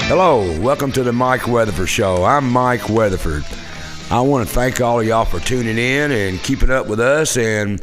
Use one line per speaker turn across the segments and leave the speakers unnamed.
Hello, welcome to the Mike Weatherford Show. I'm Mike Weatherford. I want to thank all of y'all for tuning in and keeping up with us and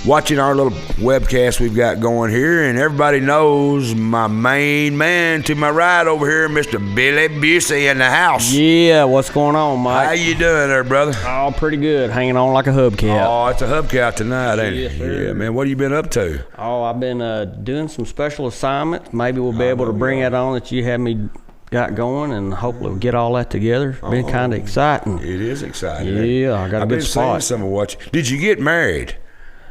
watching our little webcast we've got going here. And everybody knows my main man to my right over here, Mr. Billy Busey in the house.
Yeah, what's going on, Mike?
How you doing there, brother?
Oh, pretty good. Hanging on like a hubcap.
Oh, it's a hubcap tonight, ain't
Yes,
it?
sir.
Yeah, man. What have you been up to?
Oh, I've been doing some special assignments. Maybe we'll be able to bring that on that you had me got going, and hopefully we'll get all that together. It's been kind of exciting.
It is exciting.
Yeah, I got a good spot.
I've been seeing some of what you... Did you get married?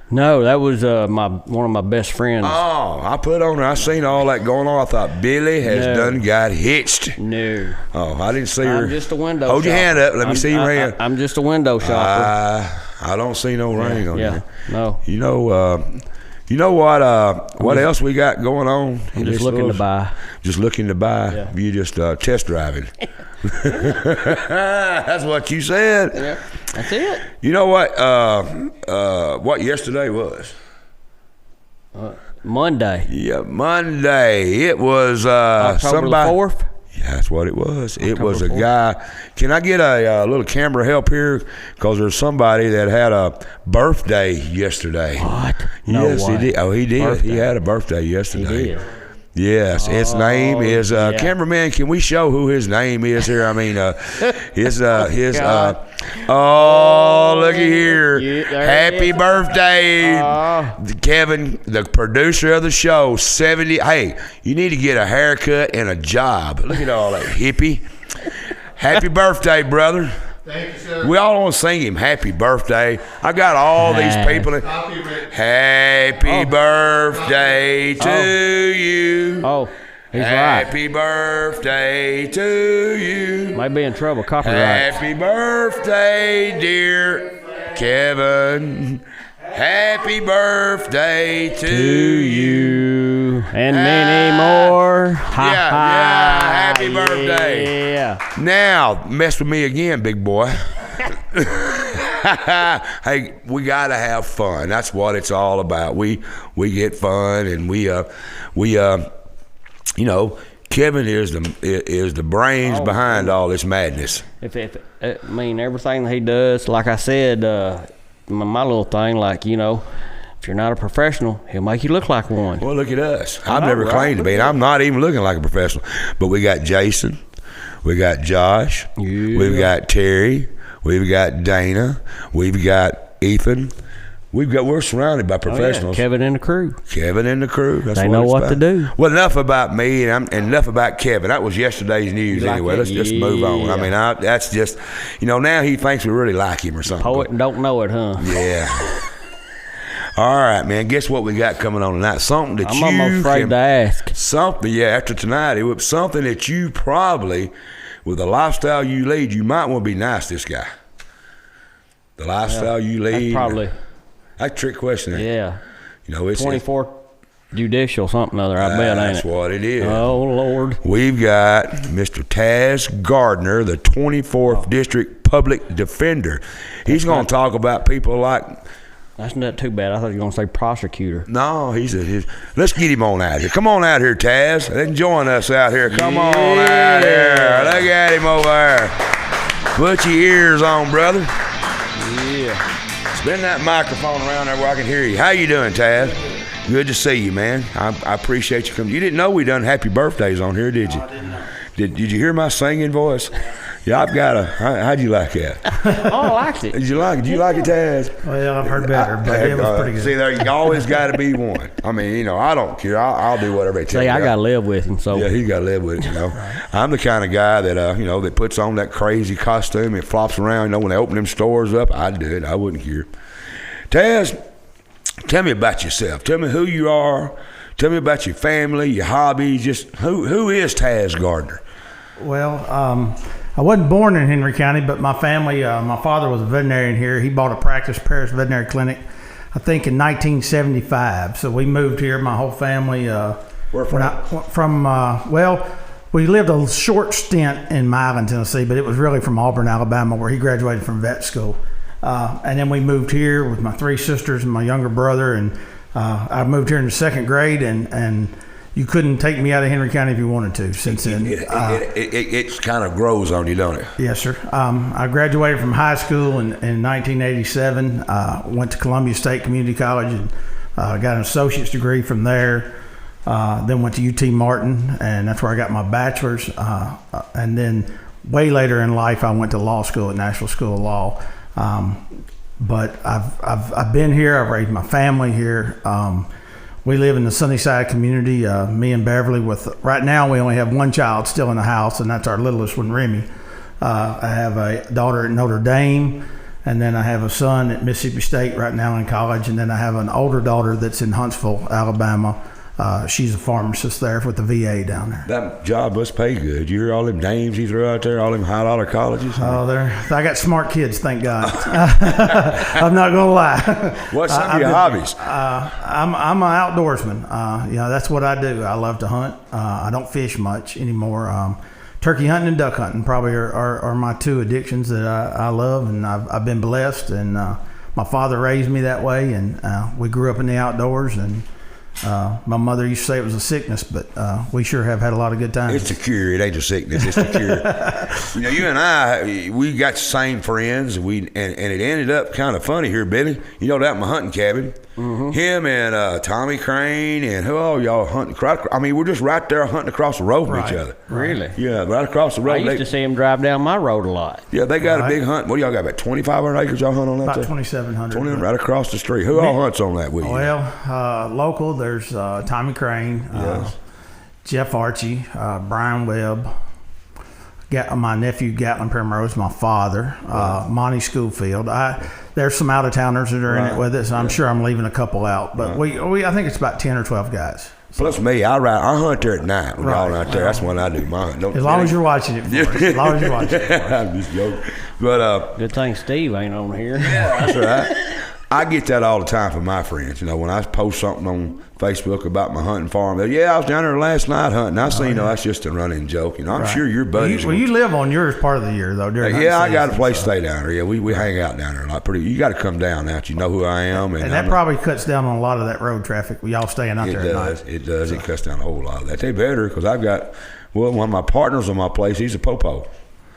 No, that was one of my best friends.
Oh, I put on there. I seen all that going on. I thought Billy has done got hitched.
No.
Oh, I didn't see her.
I'm just a window
Hold your
shopper.
hand up. Let me see your hand.
I'm just a window shopper.
I don't see no ring on you.
No.
You know what else we got going on?
I'm just looking to buy.
Just looking to buy.
Yeah.
You just test driving. That's what you said.
Yeah, that's it.
You know what yesterday was?
Monday.
Yeah, Monday. It was
October the 4th?
Yeah, that's what it was. It was a
4th.
guy. Can I get a little camera help here? Because there's somebody that had a birthday yesterday.
What? No
yes,
way.
he did. Oh, he did.
Birthday.
He had a birthday yesterday.
He did.
Yes, its name is
yeah.
cameraman. Can we show who his name is here? I mean, his
God.
looky here.
Yeah, there
Happy
it is.
birthday, Kevin, the producer of the show. 70. Hey, you need to get a haircut and a job. Look at all that hippie. Happy birthday, brother.
Thank you, sir.
We all want to sing him happy birthday. I got all these people. Happy birthday to you.
Oh, he's right.
Happy birthday to you.
Might be in trouble. Copyright.
Happy birthday, dear Kevin. Happy birthday to you.
And many more. Ha,
Yeah,
ha.
happy birthday.
Yeah.
Now, mess with me again, big boy. Hey, we gotta have fun. That's what it's all about. We get fun, and Kevin is the brains behind all this madness.
I mean, everything that he does, like I said, my little thing, like, if you're not a professional, he'll make you look like one.
Well, look at us. I've never
right?
claimed to be, and I'm not even looking like a professional. But we got Jason, we got Josh, we've got Terry, we've got Dana, we've got Ethan. We're surrounded by professionals.
Yeah. Kevin and the crew.
Kevin and the crew. That's
They know
it's
what to
about.
do.
Well, enough about me and enough about Kevin. That was yesterday's news
Like
anyway.
it,
Let's just move on. I
yeah.
mean, that's just, now he thinks we really like him or something.
Poet and don't know it, huh?
Yeah. All right, man. Guess what we got coming on tonight? Something that
I'm almost afraid to ask.
Something, yeah. After tonight, it was something that you probably, with the lifestyle you lead, you might want to be nice to this guy. The lifestyle you lead.
That's probably.
That's a trick question.
Yeah.
It's
24 Judicial something or other, I bet, ain't
That's
it?
what it is.
Oh, Lord.
We've got Mr. Taz Gardner, the 24th District Public Defender. He's going to talk about people like...
That's not too bad. I thought you were going to say prosecutor.
No, let's get him on out here. Come on out here, Taz. And join us out here. Come on out here. Look at him over there. Put your ears on, brother.
Yeah.
Spin that microphone around there where I can hear you. How you doing, Taz? Good to see you, man. I appreciate you coming. You didn't know we done happy birthdays on here, did you?
I didn't know.
Did you hear my singing voice? Yeah, I've got how'd you like that?
Oh, I liked it.
Did you like it, Taz?
Well, I've heard better, but it was pretty good.
See, there you always got to be one. I mean, I don't care. I'll do whatever they tell me.
See, I got to live with him, so.
Yeah, he's got to live with it, I'm the kind of guy that, that puts on that crazy costume and flops around. When they open them stores up, I'd do it. I wouldn't care. Taz, tell me about yourself. Tell me who you are. Tell me about your family, your hobbies. Just who is Taz Gardner?
Well, I wasn't born in Henry County, but my family, my father was a veterinarian here. He bought a practice, Paris Veterinary Clinic, I think in 1975. So we moved here, my whole family.
Where from?
We lived a short stint in Milan, Tennessee, but it was really from Auburn, Alabama, where he graduated from vet school. And then we moved here with my three sisters and my younger brother, and I moved here in the second grade, and you couldn't take me out of Henry County if you wanted to. Since then,
it kind of grows on you, don't it?
Yes, sir. I graduated from high school in 1987. Went to Columbia State Community College and got an associate's degree from there. Then went to UT Martin, and that's where I got my bachelor's. And then way later in life, I went to law school at National School of Law. But I've been here. I've raised my family here. We live in the Sunnyside community. Me and Beverly. Right now, we only have one child still in the house, and that's our littlest one, Remy. I have a daughter at Notre Dame, and then I have a son at Mississippi State right now in college, and then I have an older daughter that's in Huntsville, Alabama. She's a pharmacist there with the VA down there.
That job must pay good. You hear all them names he threw out there, all them high-dollar colleges?
Oh, I got smart kids, thank God. I'm not going to lie.
What's some of your hobbies?
I'm an outdoorsman. That's what I do. I love to hunt. I don't fish much anymore. Turkey hunting and duck hunting probably are my two addictions that I love, and I've been blessed. And my father raised me that way, and we grew up in the outdoors. And my mother used to say it was a sickness, but we sure have had a lot of good times.
It's a cure. It ain't a sickness. It's a cure. You and I, we got the same friends. And it ended up kind of funny here, Billy. You know that my hunting cabin. Mm-hmm. Him and Tommy Crane and who all y'all hunting? I mean, we're just right there hunting across the road from each other.
Really?
Yeah, right across the road.
I used to see him drive down my road a lot.
Yeah, they got a big hunt. What do y'all got? About 2,500 acres y'all hunt on that?
About 2,700.
Right across the street. Who all hunts on that with you?
Well, local, there's Tommy Crane,
yes.
Jeff Archie, Brian Webb, my nephew Gatlin Primrose, my father, Monty Schofield. There's some out-of-towners that are in it with us. I'm sure I'm leaving a couple out, but I think it's about 10 or 12 guys.
Plus me, I hunt there at night. When y'all out there, that's when I do my hunt.
As long as you're watching it for us. As long as you're watching it for us.
I'm just joking. But,
good thing Steve ain't on here.
Yeah, that's right. I get that all the time from my friends. When I post something on Facebook about my hunting farm, I was down there last night hunting. I say, that's just a running joke. I'm sure your buddies.
Well, you live on yours part of the year though.
I got a place to stay down there. Yeah, we hang out down there a lot. You got to come down now. You know who I am,
and that probably cuts down on a lot of that road traffic. Y'all staying out there at night.
It does. So. It cuts down a whole lot of that. They better because I've got one of my partners on my place. He's a popo.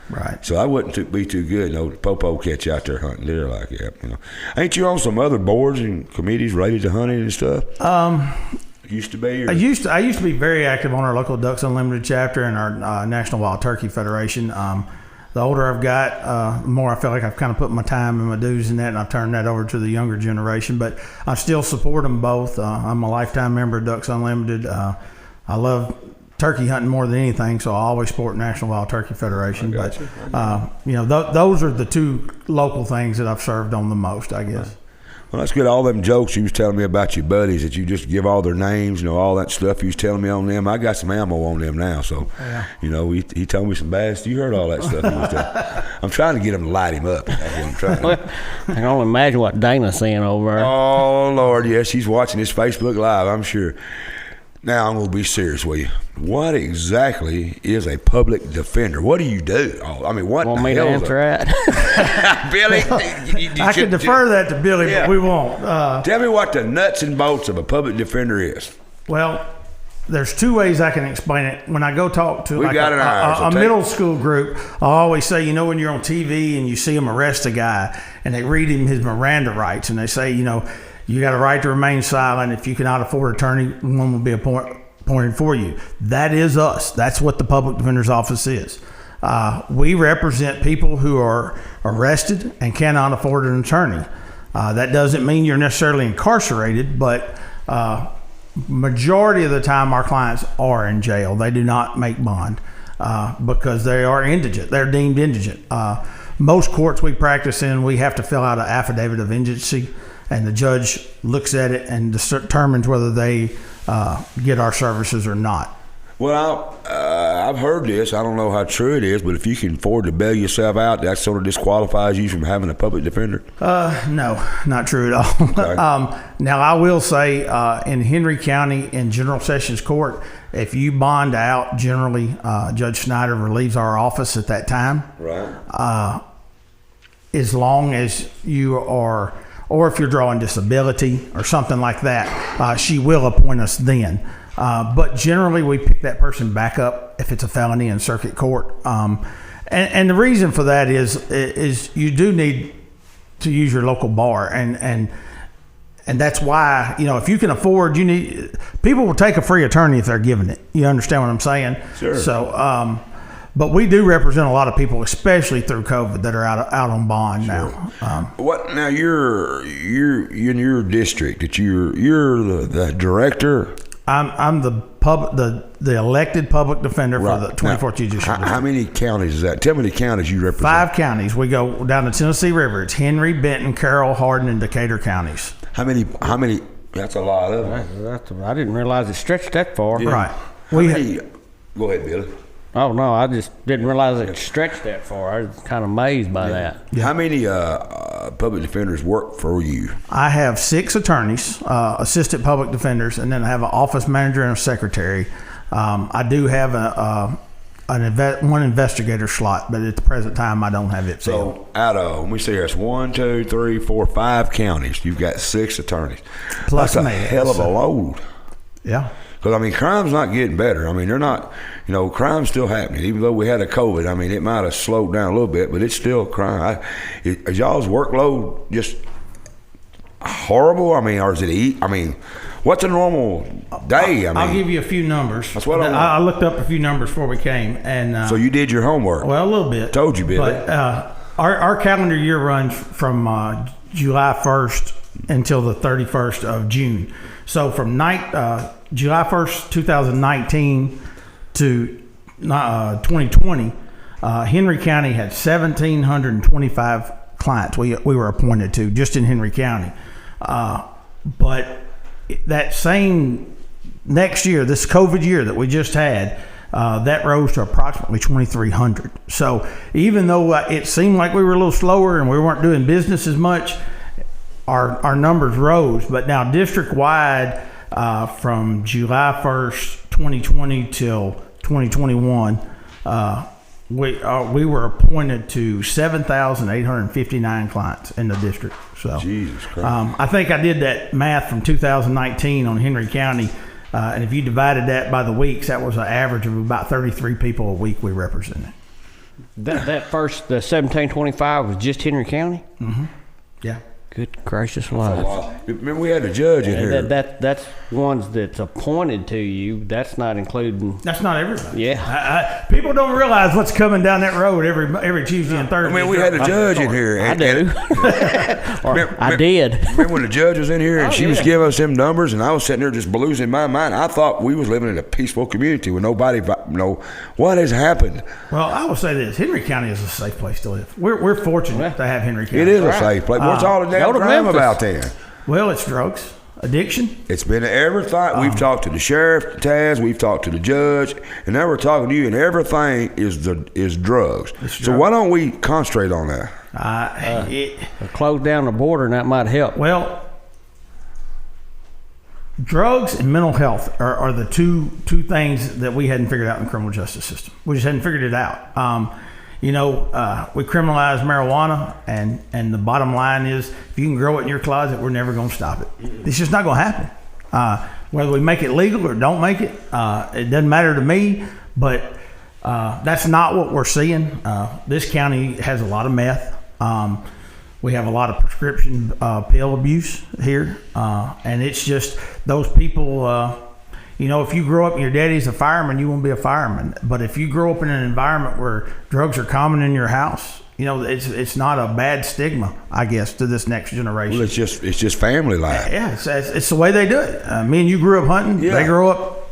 Right.
So I wouldn't be too good. The popo catch out there hunting deer like that. Ain't you on some other boards and committees related to hunting and stuff? Used to be. I
used to be very active on our local Ducks Unlimited chapter and our National Wild Turkey Federation. The older I've got, the more I feel like I've kind of put my time and my dues in that, and I've turned that over to the younger generation. But I still support them both. I'm a lifetime member of Ducks Unlimited. I love turkey hunting more than anything, so I always support National Wild Turkey Federation. Those are the two local things that I've served on the most, I guess.
Well, that's good. All them jokes you was telling me about your buddies that you just give all their names, all that stuff you was telling me on them. I got some ammo on them now, so he told me some bad stuff. You heard all that stuff he was telling. I'm trying to get him to light him up. That's what I'm trying to do.
I can only imagine what Dana's seeing over there.
Oh Lord, yes, she's watching this Facebook Live, I'm sure. Now, I'm going to be serious with you. What exactly is a public defender? What do you do? What
Want
the
me
hell
to answer that?
Billy?
I could defer that to Billy, but we won't.
Tell me what the nuts and bolts of a public defender is.
Well, there's two ways I can explain it. When I go talk to a middle school group, I always say, when you're on TV and you see them arrest a guy and they read him his Miranda rights and they say, you got a right to remain silent. If you cannot afford an attorney, one will be appointed for you. That is us. That's what the public defender's office is. We represent people who are arrested and cannot afford an attorney. That doesn't mean you're necessarily incarcerated, but majority of the time our clients are in jail. They do not make bond because they are indigent. They're deemed indigent. Most courts we practice in, we have to fill out an affidavit of indigency, and the judge looks at it and determines whether they get our services or not.
Well, I've heard this. I don't know how true it is, but if you can afford to bail yourself out, that sort of disqualifies you from having a public defender?
No, not true at all.
Okay.
Now, I will say in Henry County in General Sessions Court, if you bond out, generally Judge Snyder relieves our office at that time.
Right.
As long as you are or if you're drawing disability or something like that, she will appoint us then. But generally, we pick that person back up if it's a felony in circuit court. And the reason for that is you do need to use your local bar, and that's why, if you can afford, people will take a free attorney if they're given it. You understand what I'm saying?
Sure.
So, but we do represent a lot of people, especially through COVID, that are out on bond now.
What now? You're in your district that you're the director.
I'm the elected public defender for the 24th Judicial District.
How many counties is that? Tell me the counties you represent.
5 counties. We go down the Tennessee River. It's Henry, Benton, Carroll, Hardin, and Decatur counties.
How many? That's a lot of them.
I didn't realize it stretched that far.
Yeah. Right.
Go ahead, Billy.
Oh, no, I just didn't realize it stretched that far. I was kind of amazed by that.
Yeah.
How many public defenders work for you?
I have 6 attorneys, assistant public defenders, and then I have an office manager and a secretary. I do have one investigator slot, but at the present time, I don't have it filled.
So out of, when we say that's 1, 2, 3, 4, 5 counties, you've got 6 attorneys.
Plus
that's a
me.
hell of a load.
Yeah.
Because, crime's not getting better. They're not, crime's still happening. Even though we had a COVID, it might have slowed down a little bit, but it's still crime. Is y'all's workload just horrible? Or is it, what's a normal day?
I'll give you a few numbers.
That's what
I looked up a few numbers before we came. And
so you did your homework?
Well, a little bit.
Told you, Billy.
But our calendar year runs from July 1st until the 31st of June. So from July 1st, 2019 to 2020, Henry County had 1,725 clients we were appointed to just in Henry County. But that same next year, this COVID year that we just had, that rose to approximately 2,300. So even though it seemed like we were a little slower and we weren't doing business as much, our numbers rose. But now district-wide, from July 1st, 2020 till 2021, we were appointed to 7,859 clients in the district. So
Jesus Christ.
I think I did that math from 2019 on Henry County, and if you divided that by the weeks, that was an average of about 33 people a week we represented.
The 1725 was just Henry County?
Mm-hmm. Yeah.
Good gracious alive.
Remember we had a judge in here.
That's ones that's appointed to you. That's not including.
That's not everybody.
Yeah.
People don't realize what's coming down that road every Tuesday and Thursday.
We had a judge in here.
I do. I did.
Remember when the judge was in here and she was giving us them numbers and I was sitting there just losing my mind. I thought we was living in a peaceful community with nobody, what has happened?
Well, I will say this. Henry County is a safe place to live. We're fortunate to have Henry County.
It is a safe place. What's all the damn crime about there?
Well, it's drugs, addiction.
It's been everything. We've talked to the sheriff, Taz. We've talked to the judge, and now we're talking to you. And everything is drugs. So why don't we concentrate on that?
Close down the border, and that might help.
Well, drugs and mental health are the two things that we hadn't figured out in the criminal justice system. We just hadn't figured it out. We criminalize marijuana, and the bottom line is, if you can grow it in your closet, we're never going to stop it. It's just not going to happen. Whether we make it legal or don't make it, it doesn't matter to me, but that's not what we're seeing. This county has a lot of meth. We have a lot of prescription pill abuse here, and it's just those people. If you grow up and your daddy's a fireman, you won't be a fireman. But if you grow up in an environment where drugs are common in your house, it's not a bad stigma, I guess, to this next generation.
Well, it's just family life.
Yeah, it's the way they do it. Me and you grew up hunting. Yeah. They grew up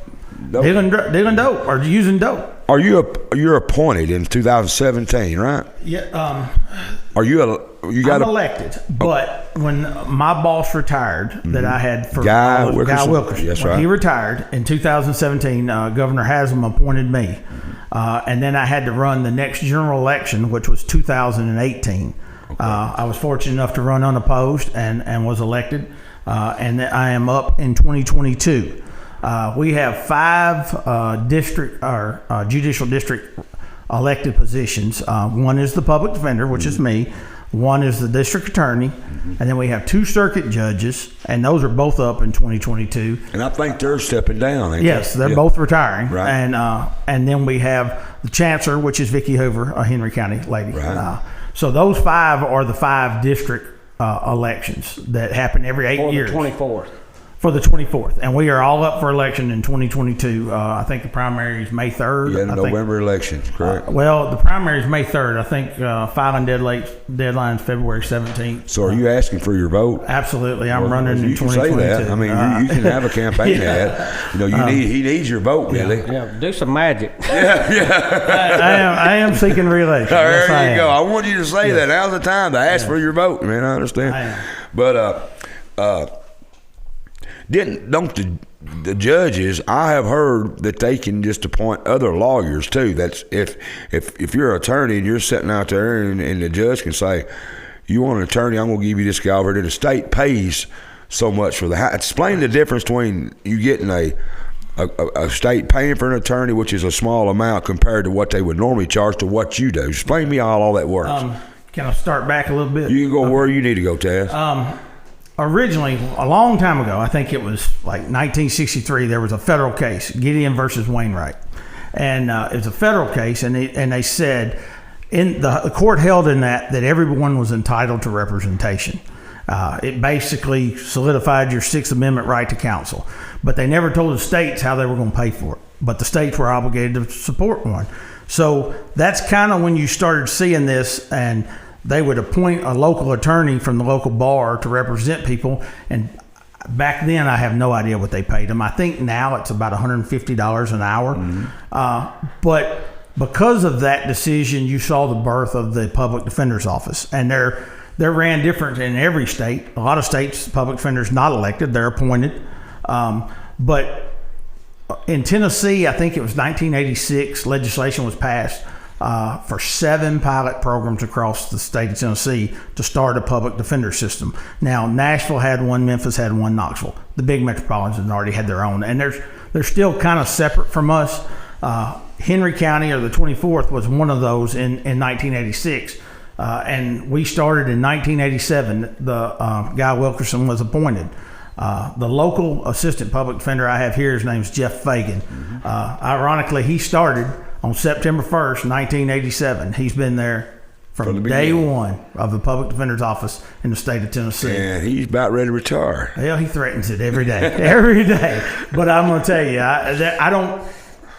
dealing dope or using dope. You're appointed in 2017, right? Yeah. I'm elected, but when my boss retired, that I had for
Guy Wilkerson. Yes,
when he retired in 2017, Governor Haslam appointed me, and then I had to run the next general election, which was 2018. Okay. I was fortunate enough to run unopposed and was elected, and I am up in 2022. We have 5 judicial district elected positions. One is the public defender, which is me. One is the district attorney, and then we have 2 circuit judges, and those are both up in 2022.
And I think they're stepping down. Ain't
Yes,
they?
they're both retiring.
Right.
And then we have the chancellor, which is Vicki Hoover, a Henry County lady.
Right.
So those 5 are the 5 district elections that happen every 8 years.
For the 24th.
For the 24th, and we are all up for election in 2022. I think the primary is May 3rd.
Yeah, the
I think.
November elections, correct?
Well, the primary is May 3rd. I think filing deadline's February 17th.
So are you asking for your vote?
Absolutely, I'm running in
You can
2022.
say that. I mean, you can have a campaign ad. You know, he needs your vote, Billy.
Yeah, do some magic.
I am seeking re-election. Yes,
There
I
you go.
am.
I want you to say that. Now's the time to ask for your vote, man. I understand.
I am.
But don't the judges? I have heard that they can just appoint other lawyers too. That's if you're an attorney and you're sitting out there and the judge can say, "You want an attorney? I'm going to give you this guy over there." The state pays so much for the house. Explain the difference between you getting a state paying for an attorney, which is a small amount compared to what they would normally charge, to what you do. Explain to me how all that works.
Can I start back a little bit?
You can go where you need to go, Taz.
Originally, a long time ago, I think it was like 1963, there was a federal case, Gideon versus Wainwright. And it was a federal case, and they said, the court held in that everyone was entitled to representation. It basically solidified your Sixth Amendment right to counsel. But they never told the states how they were going to pay for it. But the states were obligated to support one. So that's kind of when you started seeing this, and they would appoint a local attorney from the local bar to represent people. And back then, I have no idea what they paid them. I think now it's about $150 an hour. Mm-hmm. But because of that decision, you saw the birth of the public defender's office. And they're ran different in every state. A lot of states, public defenders not elected, they're appointed. But in Tennessee, I think it was 1986, legislation was passed for 7 pilot programs across the state of Tennessee to start a public defender system. Now, Nashville had one, Memphis had one, Knoxville. The big metropolitans already had their own, and they're still kind of separate from us. Henry County, or the 24th, was one of those in 1986, and we started in 1987. The Guy Wilkerson was appointed. The local assistant public defender I have here, his name's Jeff Fagan. Mm-hmm. Ironically, he started on September 1st, 1987. He's been there from day one of the public defender's office in the state of Tennessee.
And he's about ready to retire.
Well, he threatens it every day, every day. But I'm going to tell you, I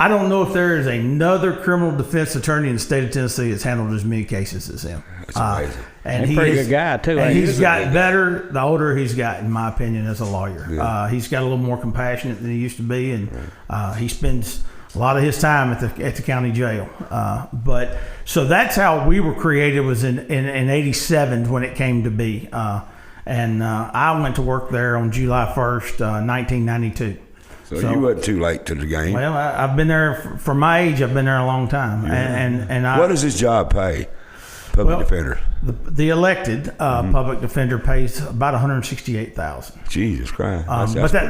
don't know if there is another criminal defense attorney in the state of Tennessee that's handled as many cases as him.
That's amazing.
And
he's a pretty good guy too.
And he's gotten better the older he's gotten, in my opinion, as a lawyer.
Yeah.
He's got a little more compassionate than he used to be, and he spends a lot of his time at the county jail. But so that's how we were created, was in 87 when it came to be. And I went to work there on July 1st, 1992.
So you wasn't too late to the game.
Well, I've been there for my age. I've been there a long time.
Yeah.
And
what does this job pay? Public defender.
The elected public defender pays about $168,000.
Jesus Christ!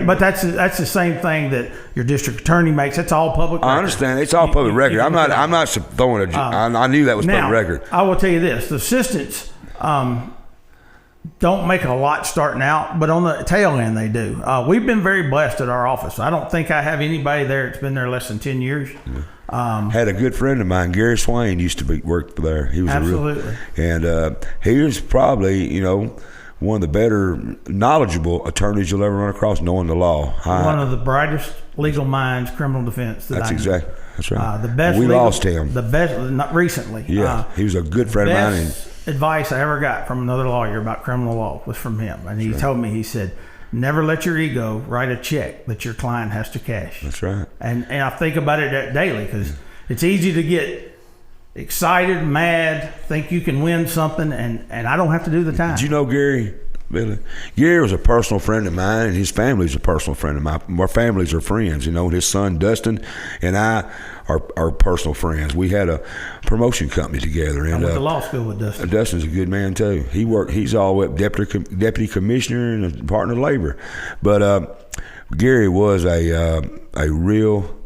But that's the same thing that your district attorney makes. That's all public record.
I understand. It's all public record. I'm not throwing a. I knew that was
now,
public record.
I will tell you this: the assistants don't make a lot starting out, but on the tail end they do. We've been very blessed at our office. I don't think I have anybody there that's been there less than 10 years. Yeah.
Had a good friend of mine, Gary Swain, used to work there. He was
absolutely,
and he was probably one of the better knowledgeable attorneys you'll ever run across, knowing the law.
One of the brightest legal minds, criminal defense. That's right.
The best. We lost him.
The best, not recently.
Yeah, he was a good friend of mine.
Advice I ever got from another lawyer about criminal law was from him, and he told me, he said, never let your ego write a check that your client has to cash.
That's right. And
I think about it daily, because it's easy to get excited, mad, think you can win something, and I don't have to do the time.
Did you know Gary? Billy? Gary was a personal friend of mine, and his family's a personal friend of mine. Our families are friends. His son Dustin and I are personal friends. We had a promotion company together. And
I went to law school with Dustin.
Dustin's a good man too. He's all up deputy commissioner in the Department of Labor. But Gary was a real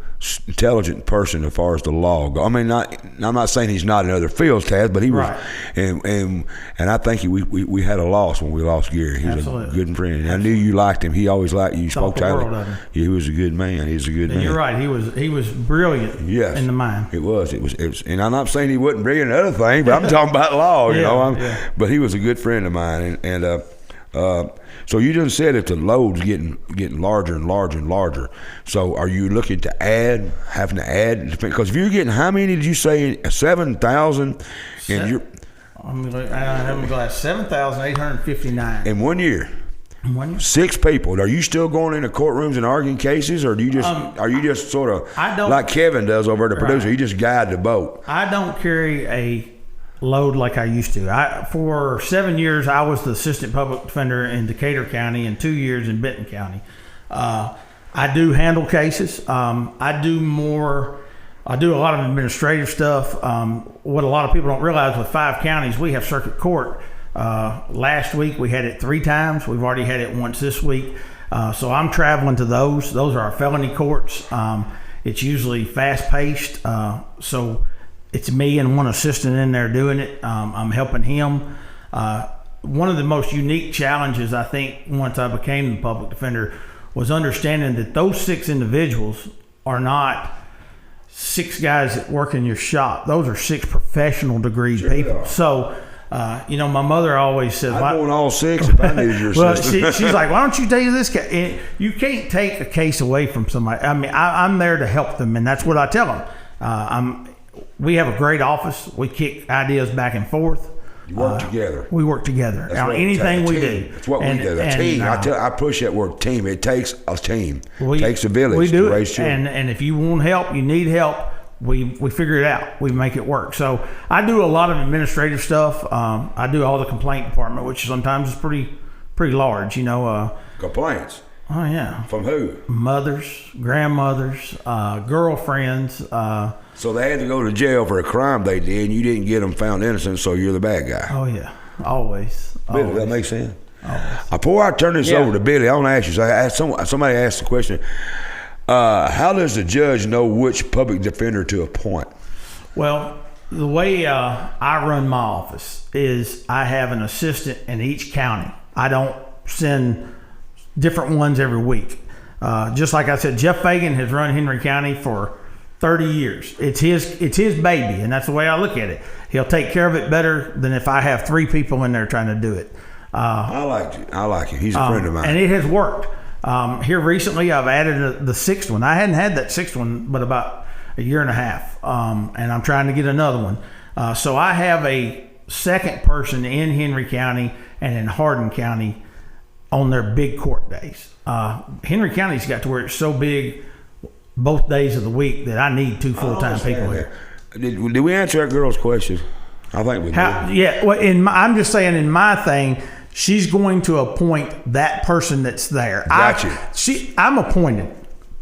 intelligent person as far as the law goes. I mean, I'm not saying he's not in other fields, Taz, but he was,
Right.
and I think we had a loss when we lost Gary. He was
Absolutely.
a good friend. And I knew you liked him. He always liked you. You spoke
Thought the world
to
of him.
him. He was a good man. He's a good man.
You're right. He was brilliant.
Yes.
In the mind.
It was, and I'm not saying he wasn't brilliant in other things, but I'm talking about law, you
Yeah,
know.
yeah.
But he was a good friend of mine, and so you just said that the load's getting larger and larger and larger. So are you looking to having to add? Because if you're getting, how many did you say? 7,000, and you're
I'm glad 7,859
in 1 year.
1 year.
6 people. Are you still going into courtrooms and arguing cases, or do you just are you just sort of
I don't-
like Kevin does over at the producer?
Right.
You just guide the boat.
I don't carry a load like I used to. For 7 years, I was the assistant public defender in Decatur County and 2 years in Benton County. I do handle cases. I do a lot of administrative stuff. What a lot of people don't realize, with 5 counties, we have circuit court. Last week we had it 3 times. We've already had it once this week. So I'm traveling to those. Those are our felony courts. It's usually fast paced. So it's me and one assistant in there doing it. I'm helping him. One of the most unique challenges, I think, once I became the public defender, was understanding that those 6 individuals are not 6 guys that work in your shop. Those are 6 professional degree people. So, my mother always says,
I'd go on all 6 if I needed your
well,
assistance.
she's like, why don't you take this case? You can't take a case away from somebody. I mean, I'm there to help them, and that's what I tell them. We have a great office. We kick ideas back and forth.
You work together.
We work together
That's
on
what
anything we
team.
do.
That's what we do. A team. I push that word team. It takes a team. It takes a village
we do
to raise children.
And if you want help, you need help, we figure it out. We make it work. So I do a lot of administrative stuff. I do all the complaint department, which sometimes is pretty large.
Complaints.
Oh yeah.
From who?
Mothers, grandmothers, girlfriends.
So they had to go to jail for a crime they did, and you didn't get them found innocent, so you're the bad guy.
Oh yeah, always.
Billy, does that make sense? Before I turn this over to Billy, I want to ask you. So somebody asked the question: how does the judge know which public defender to appoint?
Well, the way I run my office is I have an assistant in each county. I don't send different ones every week. Just like I said, Jeff Fagan has run Henry County for 30 years. It's his baby, and that's the way I look at it. He'll take care of it better than if I have 3 people in there trying to do it.
I like it. He's a friend of mine.
And it has worked. Here recently, I've added the 6th one. I hadn't had that 6th one but about a year and a half, and I'm trying to get another one. So I have a second person in Henry County and in Hardin County on their big court days. Henry County's got to where it's so big both days of the week that I need 2 full-time people here.
Did we answer that girl's question? I think we did.
Yeah, well, I'm just saying, in my thing, she's going to appoint that person that's there.
Gotcha.
I'm appointed,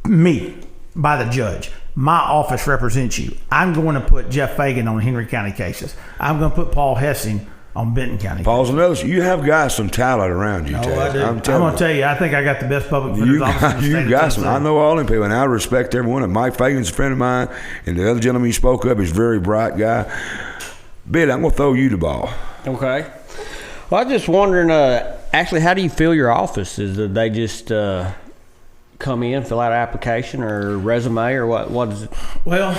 me, by the judge. My office represents you. I'm going to put Jeff Fagan on Henry County cases. I'm going to put Paul Hessing on Benton County.
Paul's another. You have got some talent around you,
Oh,
Ted.
I do. I'm going to tell you, I think I got the best public defender's office in the state of
got some.
Tennessee.
I know all them people, and I respect everyone. And Mike Fagan's a friend of mine, and the other gentleman you spoke up is a very bright guy. Billy, I'm going to throw you the ball.
Okay. Well, I was just wondering, actually, how do you fill your office? Is that they just come in, fill out an application or resume, or what is it?
Well,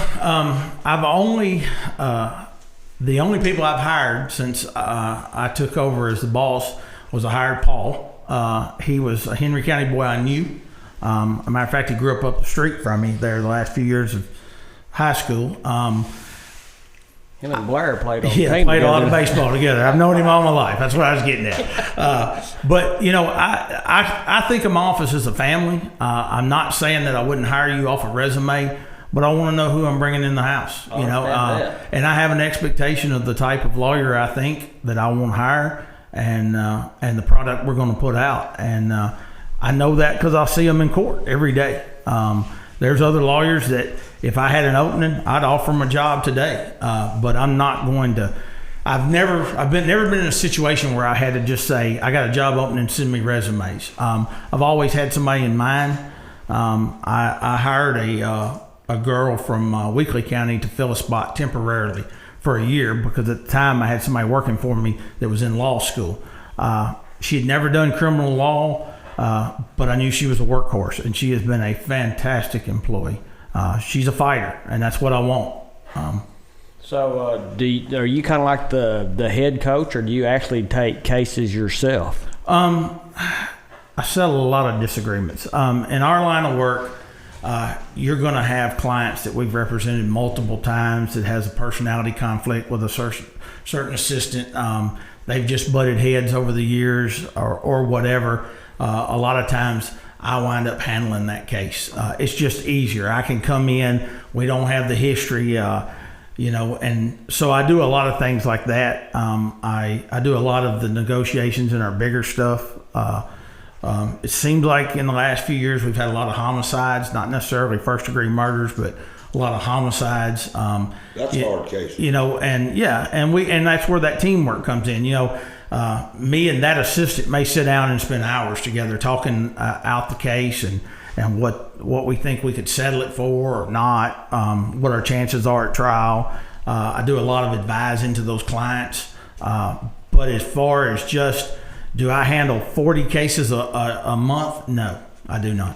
I've only the only people I've hired since I took over as the boss was I hired Paul. He was a Henry County boy I knew. As a matter of fact, he grew up the street from me there the last few years of high school.
Him and Blair played on the
Yeah,
team
played a
together.
lot of baseball together. I've known him all my life. That's what I was getting at. But I think of my office as a family. I'm not saying that I wouldn't hire you off a resume, but I want to know who I'm bringing in the house. And I have an expectation of the type of lawyer I think that I want to hire, and the product we're going to put out. And I know that because I see them in court every day. There's other lawyers that if I had an opening, I'd offer them a job today. But I'm not going to. I've never been in a situation where I had to just say I got a job opening and send me resumes. I've always had somebody in mind. I hired a girl from Weakley County to fill a spot temporarily for a year, because at the time I had somebody working for me that was in law school. She had never done criminal law, but I knew she was a workhorse, and she has been a fantastic employee. She's a fighter, and that's what I want.
So, are you kind of like the head coach, or do you actually take cases yourself?
I settle a lot of disagreements. In our line of work, you're going to have clients that we've represented multiple times that has a personality conflict with a certain assistant. They've just butted heads over the years or whatever. A lot of times I wind up handling that case. It's just easier. I can come in. We don't have the history, and so I do a lot of things like that. I do a lot of the negotiations in our bigger stuff. It seems like in the last few years we've had a lot of homicides, not necessarily first-degree murders, but a lot of homicides.
That's a hard case.
And that's where that teamwork comes in. Me and that assistant may sit down and spend hours together talking out the case and what we think we could settle it for or not, what our chances are at trial. I do a lot of advising to those clients. But as far as just, do I handle 40 cases a month? No, I do not.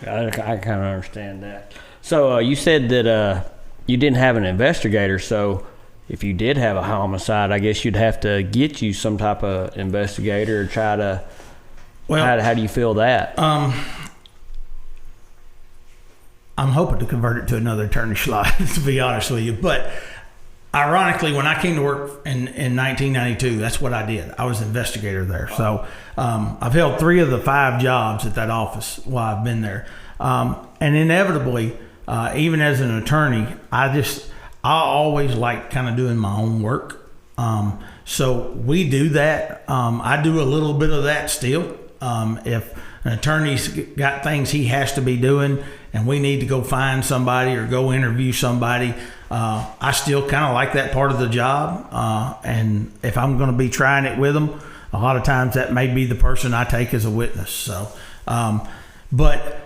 I kind of understand that. So you said that you didn't have an investigator. So if you did have a homicide, I guess you'd have to get you some type of investigator or try to. Well, how do you feel that?
I'm hoping to convert it to another attorney slot, to be honest with you. But ironically, when I came to work in 1992, that's what I did. I was an investigator there. So I've held 3 of the 5 jobs at that office while I've been there. And inevitably, even as an attorney, I always like kind of doing my own work. So we do that. I do a little bit of that still. If an attorney's got things he has to be doing and we need to go find somebody or go interview somebody, I still kind of like that part of the job. And if I'm going to be trying it with them, a lot of times that may be the person I take as a witness. So, but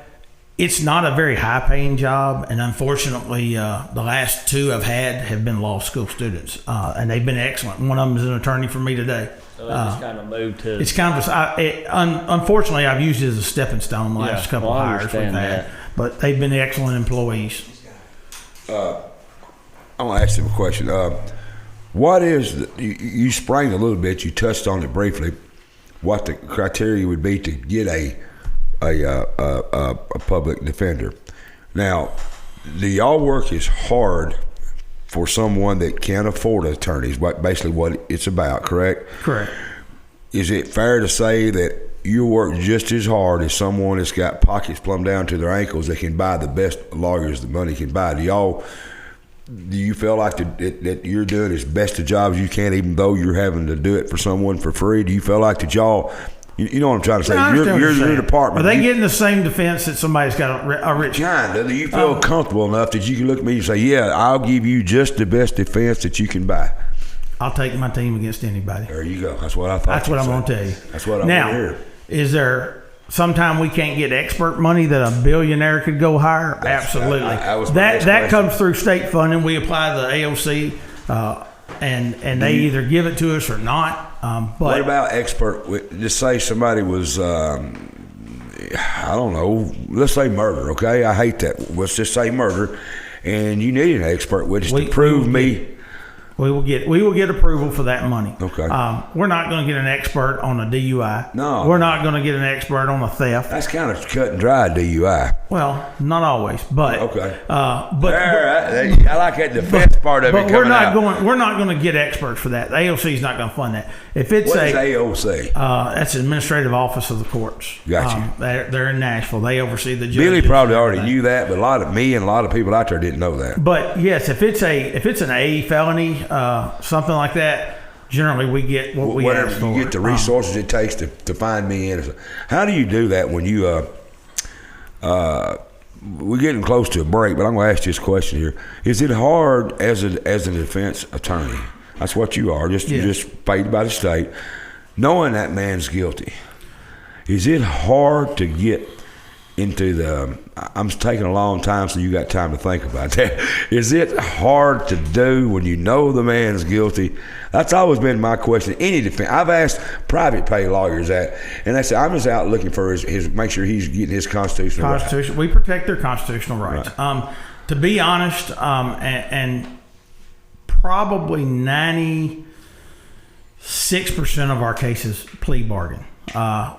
it's not a very high-paying job, and unfortunately, the last 2 I've had have been law school students, and they've been excellent. One of them is an attorney for me today.
So it just kind of moved to.
It's kind of unfortunately, I've used it as a stepping stone the last couple of hires we've had, but they've been excellent employees.
I want to ask you a question. What is you sprang a little bit? You touched on it briefly. What the criteria would be to get a public defender? Now, do y'all work as hard for someone that can't afford attorneys? Basically what it's about, correct?
Correct.
Is it fair to say that you work just as hard as someone that's got pockets plumb down to their ankles that can buy the best lawyers the money can buy? Do you feel like that you're doing as best a job as you can, even though you're having to do it for someone for free? Do you feel like that y'all, you know what I'm trying to say? Your department.
Are they getting the same defense that somebody's got a rich?
Kinda. Do you feel comfortable enough that you can look at me and say, "Yeah, I'll give you just the best defense that you can buy"?
I'll take my team against anybody.
There you go. That's what I thought.
That's what I'm going to tell you.
That's what I'm going to hear.
Is there sometime we can't get expert money that a billionaire could go hire? Absolutely. That comes through state funding. We apply the AOC, and they either give it to us or not. But
what about expert? Just say somebody was, I don't know, let's say murder, okay? I hate that. Let's just say murder, and you need an expert witness to prove me.
We will get approval for that money.
Okay.
We're not going to get an expert on a DUI.
No.
We're not going to get an expert on a theft.
That's kind of cut and dry, DUI.
Well, not always, but
okay.
I
like that defense part of it.
But we're not going to get experts for that. The AOC is not going to fund that. If it's
what is AOC?
That's the Administrative Office of the Courts.
Gotcha.
They're in Nashville. They oversee the judges.
Billy probably already knew that, but a lot of people out there didn't know that.
But yes, if it's an A felony, something like that, generally we get what we ask for.
You get the resources it takes to find me in. How do you do that when you we're getting close to a break, but I'm going to ask you this question here. Is it hard as a defense attorney? That's what you are. You're just paid by the state, knowing that man's guilty. Is it hard to get into the, I'm taking a long time, so you got time to think about that. Is it hard to do when you know the man's guilty? That's always been my question. Any defense, I've asked private pay lawyers that, and they say, I'm just out looking for his make sure he's getting his constitutional rights.
We protect their constitutional rights. Right. To be honest, and probably 96% of our cases plea bargain.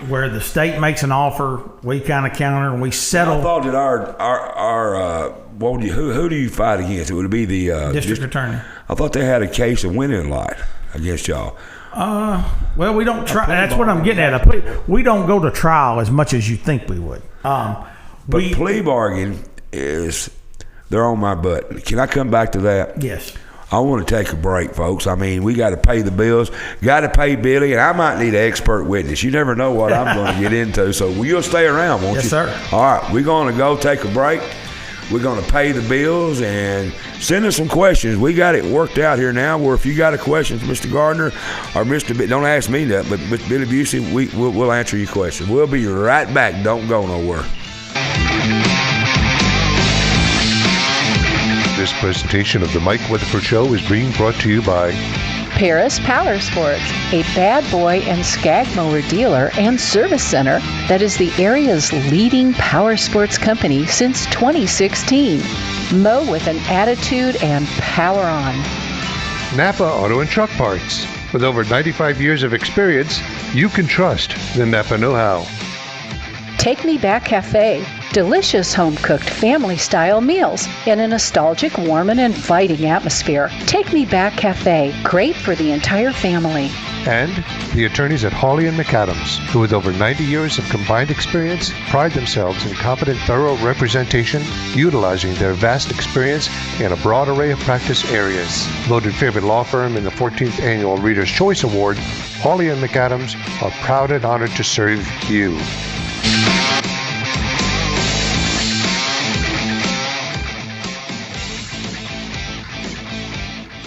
Where the state makes an offer, we kind of counter and we settle.
I thought that our who do you fight against? It would be the
district attorney.
I thought they had a case of winning a lot against y'all.
Well, we don't try. That's what I'm getting at. We don't go to trial as much as you think we would.
But plea bargain is they're on my butt. Can I come back to that?
Yes.
I want to take a break, folks. I mean, we got to pay the bills, got to pay Billy, and I might need an expert witness. You never know what I'm going to get into, so you'll stay around, won't you?
Yes, sir.
All right, we're going to go take a break. We're going to pay the bills and send us some questions. We got it worked out here now where if you got a question for Mr. Gardner or don't ask me that, but Mr. Billy Busey, we'll answer your question. We'll be right back. Don't go nowhere.
This presentation of the Mike Weatherford Show is being brought to you by
Paris Power Sports, a bad boy and skag mower dealer and service center that is the area's leading power sports company since 2016. Mow with an attitude and power on.
Napa Auto and Truck Parts. With over 95 years of experience, you can trust the Napa know-how.
Take Me Back Cafe. Delicious home-cooked family-style meals in a nostalgic, warm, and inviting atmosphere. Take Me Back Cafe. Great for the entire family.
And the attorneys at Hawley & McAdams, who with over 90 years of combined experience, pride themselves in competent, thorough representation, utilizing their vast experience in a broad array of practice areas. Voted favorite law firm in the 14th Annual Reader's Choice Award, Hawley & McAdams are proud and honored to serve you.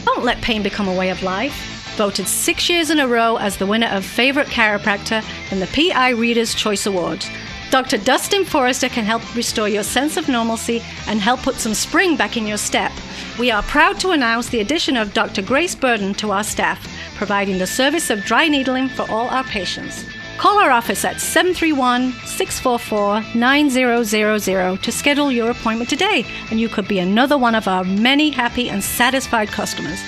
Don't let pain become a way of life. Voted 6 years in a row as the winner of Favorite Chiropractor in the PI Reader's Choice Awards, Dr. Dustin Forrester can help restore your sense of normalcy and help put some spring back in your step. We are proud to announce the addition of Dr. Grace Burden to our staff, providing the service of dry needling for all our patients. Call our office at 731-644-9000 to schedule your appointment today, and you could be another one of our many happy and satisfied customers.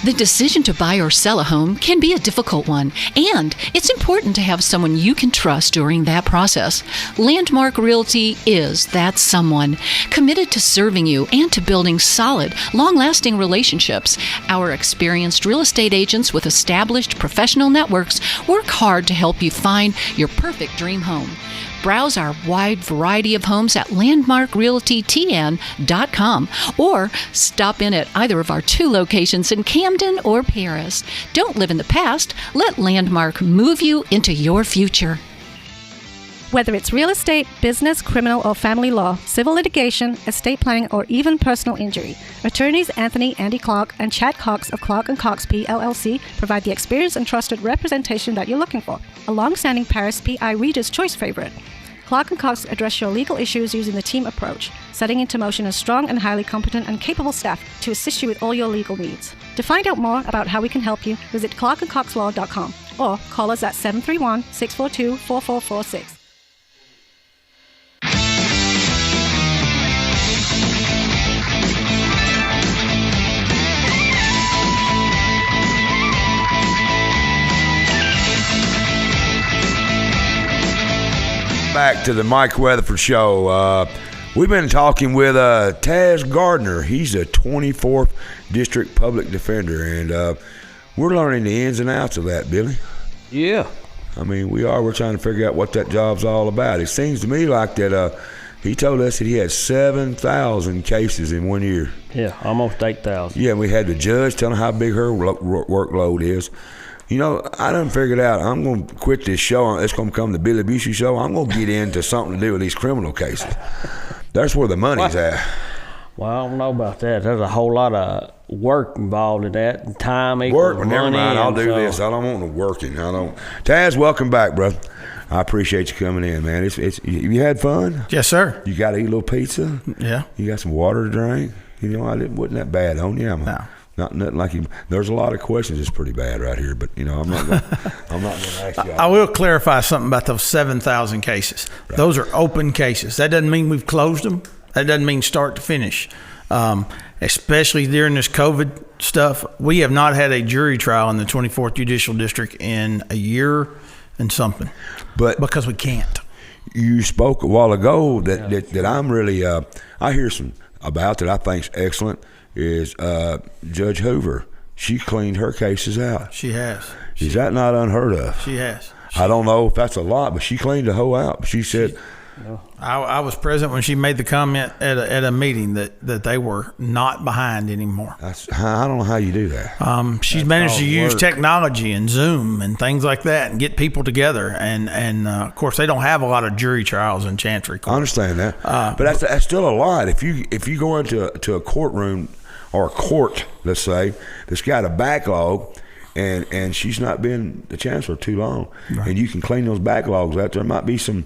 The decision to buy or sell a home can be a difficult one, and it's important to have someone you can trust during that process. Landmark Realty is that someone, committed to serving you and to building solid, long-lasting relationships. Our experienced real estate agents with established professional networks work hard to help you find your perfect dream home. Browse our wide variety of homes at landmarkrealtytn.com or stop in at either of our 2 locations in Camden or Paris. Don't live in the past. Let Landmark move you into your future.
Whether it's real estate, business, criminal, or family law, civil litigation, estate planning, or even personal injury, attorneys Andy Clark, and Chad Cox of Clark & Cox PLLC provide the experience and trusted representation that you're looking for. A long-standing Paris PI Reader's Choice favorite, Clark & Cox address your legal issues using the team approach, setting into motion a strong and highly competent and capable staff to assist you with all your legal needs. To find out more about how we can help you, visit clarkandcoxlaw.com or call us at 731-642-4446.
Back to the Mike Weatherford Show. We've been talking with Taz Gardner. He's a 24th District Public Defender, and we're learning the ins and outs of that, Billy.
Yeah.
I mean, we're trying to figure out what that job's all about. It seems to me like that he told us that he had 7,000 cases in 1 year.
Yeah, almost 8,000.
Yeah, and we had the judge telling how big her workload is. You know, I done figured out I'm going to quit this show. It's going to become the Billy Busey Show. I'm going to get into something to do with these criminal cases. That's where the money's at.
Well, I don't know about that. There's a whole lot of work involved in that. And time equals
Work?
money.
Never mind. I'll do this. I don't want no working. I don't. Taz, welcome back, brother. I appreciate you coming in, man. You had fun?
Yes, sir.
You got to eat a little pizza?
Yeah.
You got some water to drink? You know, wasn't that bad on you?
No.
Nothing like you. There's a lot of questions that's pretty bad right here, but, you know, I'm not going to ask you.
I will clarify something about those 7,000 cases. Right. Those are open cases. That doesn't mean we've closed them. That doesn't mean start to finish. Especially during this COVID stuff, we have not had a jury trial in the 24th Judicial District in a year and something. But because we can't.
You spoke a while ago that I'm really I hear some about that I think's excellent is Judge Hoover. She cleaned her cases out.
She has.
Is that not unheard of?
She has.
I don't know if that's a lot, but she cleaned the whole out. She said.
I was present when she made the comment at a meeting that they were not behind anymore.
I don't know how you do that.
She's managed to use technology and Zoom and things like that and get people together. And of course, they don't have a lot of jury trials in Chancery Court.
I understand that, but that's still a lot. If you go into a courtroom or a court, let's say, that's got a backlog. And she's not been the chancellor too long, right. And you can clean those backlogs out. There might be something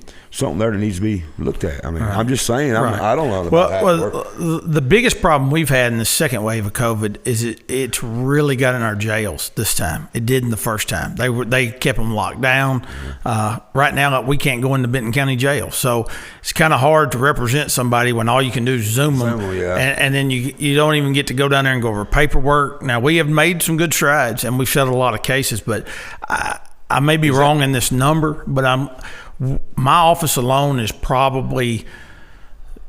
there that needs to be looked at. I mean, right. I'm just saying. I don't know about that.
Well, the biggest problem we've had in the second wave of COVID is it's really got in our jails this time. It didn't the first time. They kept them locked down. Right now, we can't go into Benton County Jail, so it's kind of hard to represent somebody when all you can do is Zoom them, and then you don't even get to go down there and go over paperwork. Now we have made some good strides, and we've settled a lot of cases, but I may be wrong in this number, but my office alone is probably,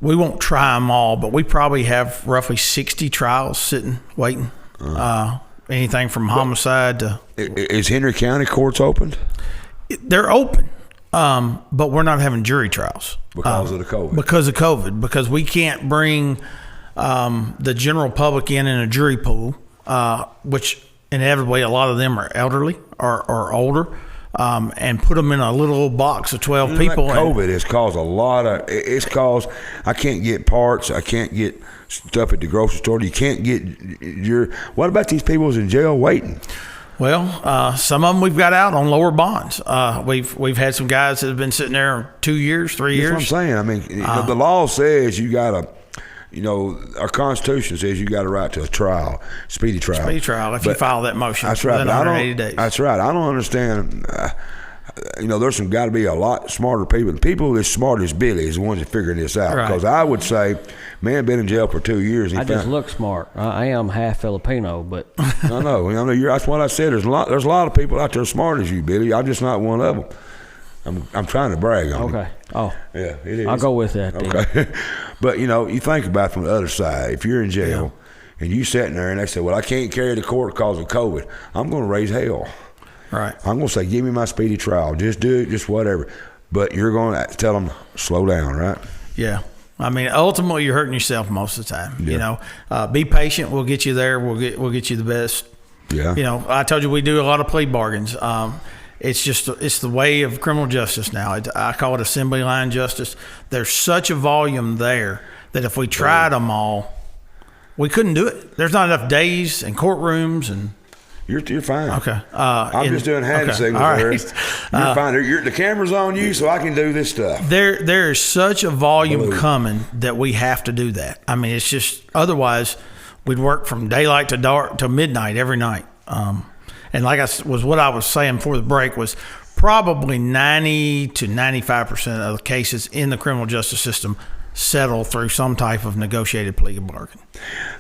we won't try them all, but we probably have roughly 60 trials sitting, waiting. Anything from homicide to...
Is Henry County courts opened?
They're open, but we're not having jury trials.
Because of the COVID?
Because of COVID, because we can't bring the general public in a jury pool, which... inevitably, a lot of them are elderly or older, and put them in a little old box of 12 people.
COVID has caused a lot of. It's caused. I can't get parts. I can't get stuff at the grocery store. You can't get your. What about these people who's in jail waiting?
Well, some of them we've got out on lower bonds. We've had some guys that have been sitting there 2 years, 3 years.
That's what I'm saying. I mean, the law says you got to. You know, our Constitution says you got a right to a trial, speedy trial.
Speedy trial if you file that motion.
That's right.
Within 180 days.
That's right. I don't understand. There's got to be a lot smarter people. The people as smart as Billy is the ones that figuring this out.
Right.
Because I would say, man, been in jail for 2 years.
Just look smart. I am half Filipino, but
I know. That's what I said. There's a lot of people out there smart as you, Billy. I'm just not one of them. I'm trying to brag on you.
Okay. Oh.
Yeah, it is.
I'll go with that.
Okay. But, you think about it from the other side. If you're in jail and you sitting there and they say, well, I can't carry to court because of COVID, I'm going to raise hell.
Right.
I'm going to say, give me my speedy trial. Just do it, just whatever. But you're going to tell them, slow down, right?
Yeah. I mean, ultimately, you're hurting yourself most of the time.
Yeah.
Be patient. We'll get you there. We'll get you the best.
Yeah.
I told you we do a lot of plea bargains. It's the way of criminal justice now. I call it assembly line justice. There's such a volume there that if we tried them all, we couldn't do it. There's not enough days and courtrooms and.
You're fine.
Okay.
I'm just doing hand signals there. You're fine. The camera's on you, so I can do this stuff.
There is such a volume coming that we have to do that. I mean, it's just otherwise we'd work from daylight to dark to midnight every night. And like what I was saying before the break was probably 90 to 95% of the cases in the criminal justice system settle through some type of negotiated plea bargain.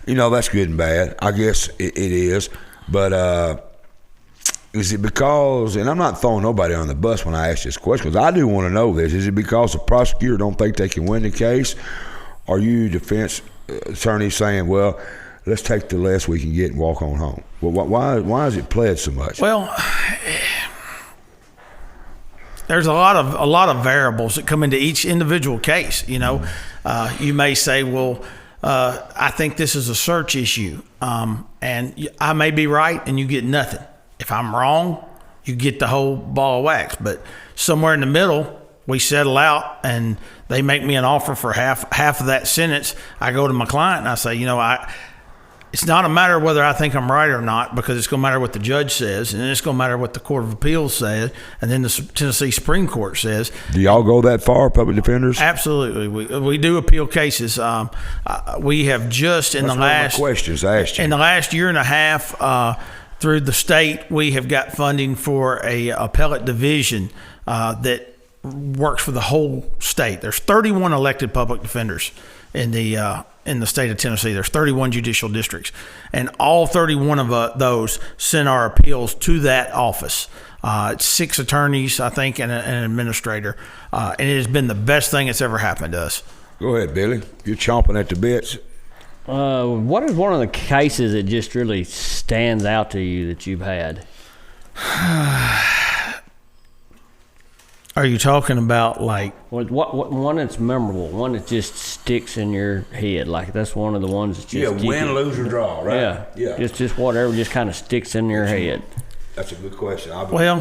That's good and bad. I guess it is. But is it because, and I'm not throwing nobody on the bus when I ask this question, because I do want to know this. Is it because the prosecutor don't think they can win the case? Are you defense attorneys saying, well, let's take the less we can get and walk on home? Well, why is it pled so much?
Well, there's a lot of variables that come into each individual case. You may say, well, I think this is a search issue, and I may be right, and you get nothing. If I'm wrong, you get the whole ball of wax. But somewhere in the middle, we settle out, and they make me an offer for half of that sentence. I go to my client and I say, it's not a matter of whether I think I'm right or not, because it's going to matter what the judge says, and then it's going to matter what the Court of Appeals says, and then the Tennessee Supreme Court says.
Do y'all go that far, public defenders?
Absolutely. We do appeal cases. We have just in
That's
the
one of my
last
questions I asked you.
in the last year and a half, through the state, we have got funding for a appellate division that works for the whole state. There's 31 elected public defenders in the state of Tennessee. There's 31 judicial districts, and all 31 of those send our appeals to that office. It's 6 attorneys, I think, and an administrator, and it has been the best thing that's ever happened to us.
Go ahead, Billy. You're chomping at the bits.
What is one of the cases that just really stands out to you that you've had?
Are you talking about like
What one that's memorable, one that just sticks in your head? Like that's one of the ones that just keep
win,
you-
lose, or draw, right?
Yeah. Just whatever just kind of sticks in your head.
That's a good question.
Well,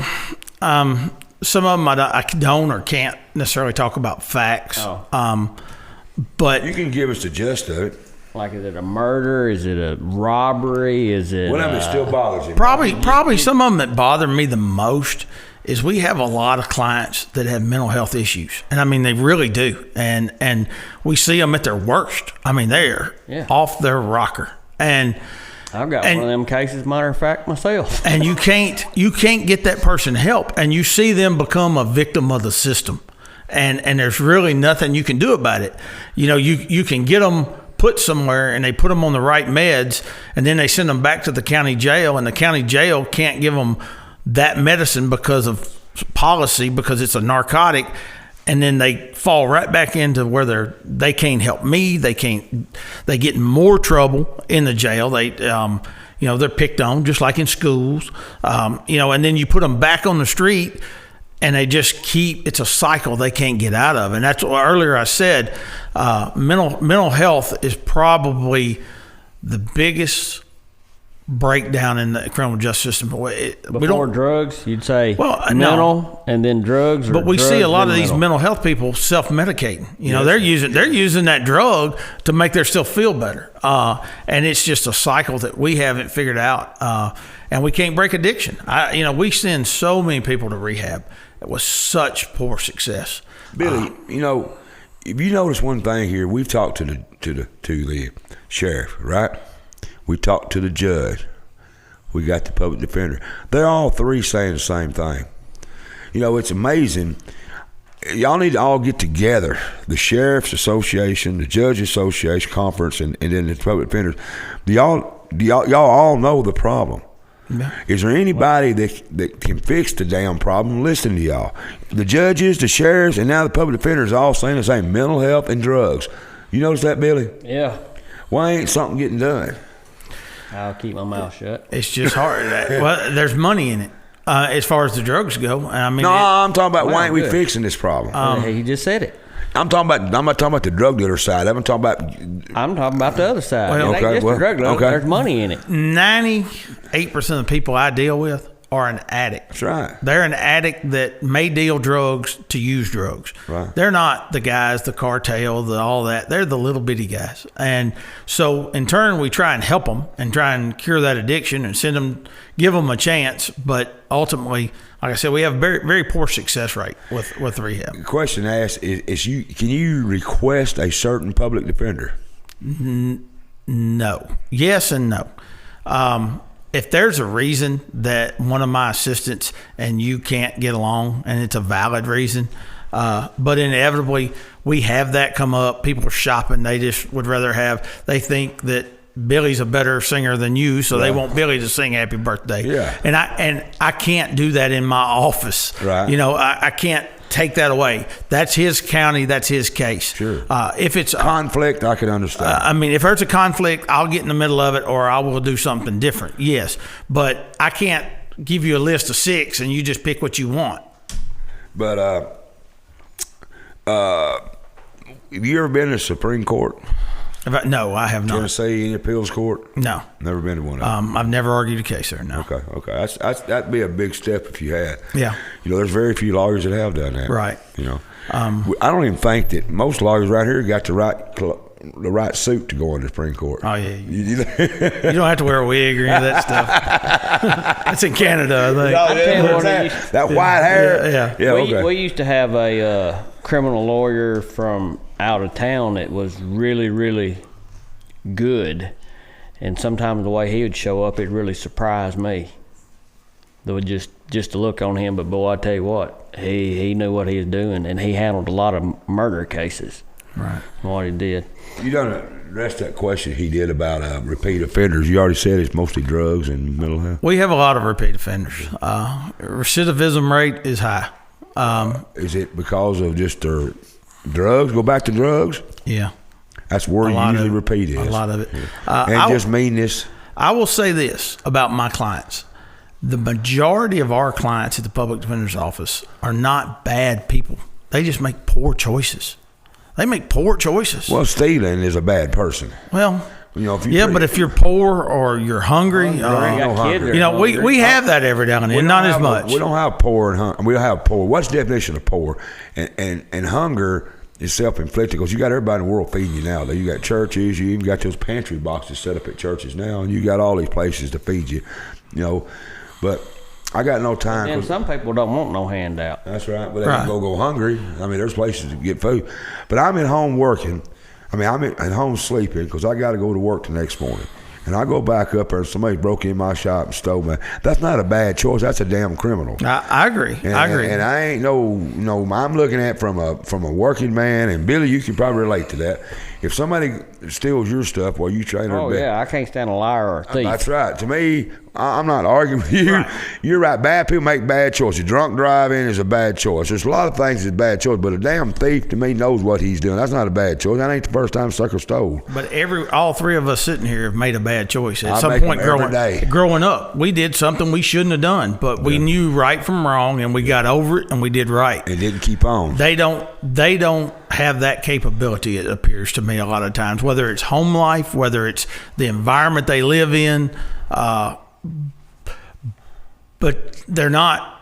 some of them I don't or can't necessarily talk about facts.
Oh.
But
you can give us the gist of it.
Like, is it a murder? Is it a robbery? Is it
One of them still bothers you.
probably some of them that bother me the most is we have a lot of clients that have mental health issues, and I mean they really do, and we see them at their worst. I mean they're off their rocker, and
I've got one of them cases, matter of fact, myself.
And you can't get that person help, and you see them become a victim of the system, and there's really nothing you can do about it. You know, you can get them put somewhere, and they put them on the right meds, and then they send them back to the county jail, and the county jail can't give them that medicine because of policy, because it's a narcotic, and then they fall right back into where they can't help me. They get in more trouble in the jail. They're picked on just like in schools, and then you put them back on the street, and they just it's a cycle they can't get out of. And that's what earlier I said, mental health is probably the biggest breakdown in the criminal justice system.
Before drugs, you'd say mental,
no.
And then drugs.
But we see a lot of these
mental.
mental health people self-medicating. They're using that drug to make themselves feel better, and it's just a cycle that we haven't figured out, and we can't break addiction. We send so many people to rehab with such poor success.
Billy, if you notice one thing here, we've talked to the sheriff, right? We talked to the judge. We got the public defender. They're all three saying the same thing. It's amazing. Y'all need to all get together. The Sheriff's Association, the Judge Association Conference, and then the public defenders. Y'all all know the problem. Yeah. Is there anybody that can fix the damn problem? Listen to y'all. The judges, the sheriffs, and now the public defenders are all saying the same: mental health and drugs. You notice that, Billy?
Yeah.
Why ain't something getting done?
I'll keep my mouth shut.
It's just hard. Well, there's money in it as far as the drugs go. I'm
talking about why ain't we fixing this problem?
He just said it.
I'm not talking about the drug dealer side. I'm talking about
the other side.
Well,
it ain't just the drug dealer.
Okay.
There's money in it.
98% of the people I deal with are an addict.
That's right.
They're an addict that may deal drugs to use drugs.
Right.
They're not the guys, the cartel, all that. They're the little bitty guys. And so in turn, we try and help them and try and cure that addiction and give them a chance. But ultimately, like I said, we have very, very poor success rate with rehab.
The question asked is can you request a certain public defender?
No. Yes and no. If there's a reason that one of my assistants and you can't get along, and it's a valid reason, but inevitably we have that come up. People are shopping. They just would rather they think that Billy's a better singer than you, so they want Billy to sing happy birthday.
Yeah.
And I can't do that in my office.
Right.
I can't take that away. That's his county. That's his case.
Sure.
If it's
conflict, I can understand.
if there's a conflict, I'll get in the middle of it, or I will do something different. Yes, but I can't give you a list of 6 and you just pick what you want.
But have you ever been to the Supreme Court?
No, I have not.
Tennessee, any appeals court?
No.
Never been to one of them.
I've never argued a case there, no.
Okay. That'd be a big step if you had.
Yeah.
There's very few lawyers that have done that.
Right.
I don't even think that most lawyers right here got the right the right suit to go in the Supreme Court.
Oh yeah, you don't have to wear a wig or any of that stuff. That's in Canada, I think.
Oh,
tell you what,
that white hair.
Yeah.
Okay.
We used to have a criminal lawyer from out of town that was really, really good, and sometimes the way he would show up, it really surprised me. There was just to look on him, but boy, I tell you what, he knew what he was doing, and he handled a lot of murder cases.
Right.
What he did.
You don't address that question he did about repeat offenders. You already said it's mostly drugs and mental health.
We have a lot of repeat offenders. Recidivism rate is high.
Is it because of just their drugs? Go back to drugs?
Yeah.
That's where you usually repeat is.
A lot of it.
And just meanness.
I will say this about my clients. The majority of our clients at the public defender's office are not bad people. They just make poor choices. They make poor choices.
Well, stealing is a bad person.
Well,
if you
but if you're poor or you're hungry, we have that every now and then, not as much.
We don't have poor and hunger. We don't have poor. What's the definition of poor? And hunger is self-inflicted because you got everybody in the world feeding you now. You got churches. You even got those pantry boxes set up at churches now, and you got all these places to feed you. But I got no time.
And some people don't want no handout.
That's right. But they can go hungry. I mean, there's places to get food. But I'm at home working. I'm at home sleeping because I got to go to work the next morning. And I go back up there and somebody broke in my shop and stole me. That's not a bad choice. That's a damn criminal.
I agree. I agree.
And I ain't I'm looking at from a working man, and Billy, you can probably relate to that. If somebody steals your stuff while you train her,
I can't stand a liar or a thief.
That's right. To me, I'm not arguing with you.
Right.
You're right. Bad people make bad choices. Drunk driving is a bad choice. There's a lot of things that's bad choice, but a damn thief to me knows what he's doing. That's not a bad choice. That ain't the first time sucker stole.
But all three of us sitting here have made a bad choice at some point growing up. We did something we shouldn't have done, but we knew right from wrong, and we got over it, and we did right.
And didn't keep on.
They don't have that capability, it appears to me, a lot of times, whether it's home life, whether it's the environment they live in, but they're not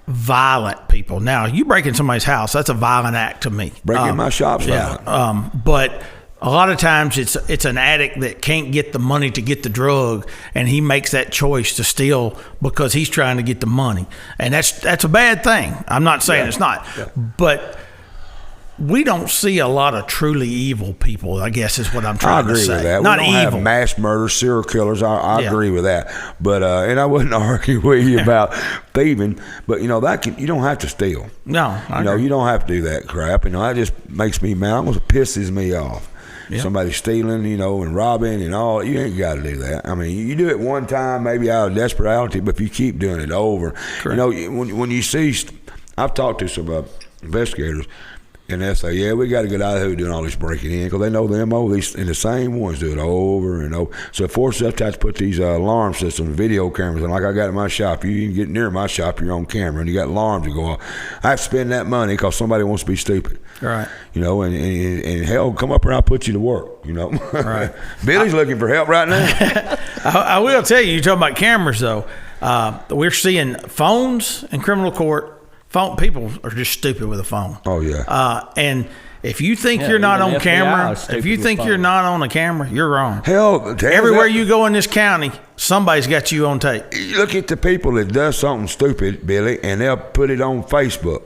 violent people. Now, you break in somebody's house, that's a violent act to me.
Breaking my shop's violent.
But a lot of times it's an addict that can't get the money to get the drug, and he makes that choice to steal because he's trying to get the money. And that's a bad thing. I'm not saying it's not. Yeah. But we don't see a lot of truly evil people, I guess is what I'm trying to say.
I agree with that.
Not
we don't
evil.
have mass murder, serial killers. I agree with that. But and I wouldn't argue with you about thieving. But you don't have to steal.
No,
you don't have to do that crap. That just makes me mad. Almost pisses me off. Yep. Somebody stealing, and robbing and all. You ain't got to do that. I mean, you do it one time, maybe out of desperation, but if you keep doing it over,
correct.
When you see, I've talked to some investigators. And they say, yeah, we got a good idea who's doing all this breaking in because they know the MO. And the same ones do it over and over. So it forces us to have to put these alarm systems, video cameras, and like I got in my shop. You can get near my shop, you're on camera, and you got alarms to go off. I have to spend that money because somebody wants to be stupid.
Right.
And hell, come up here and I'll put you to work,
Right.
Billy's looking for help right now.
I will tell you, you're talking about cameras, though. We're seeing phones in criminal court. People are just stupid with a phone.
Oh yeah.
And if you think you're not on camera, if you think you're not on a camera, you're wrong.
Hell,
everywhere you go in this county, somebody's got you on tape.
You look at the people that does something stupid, Billy, and they'll put it on Facebook,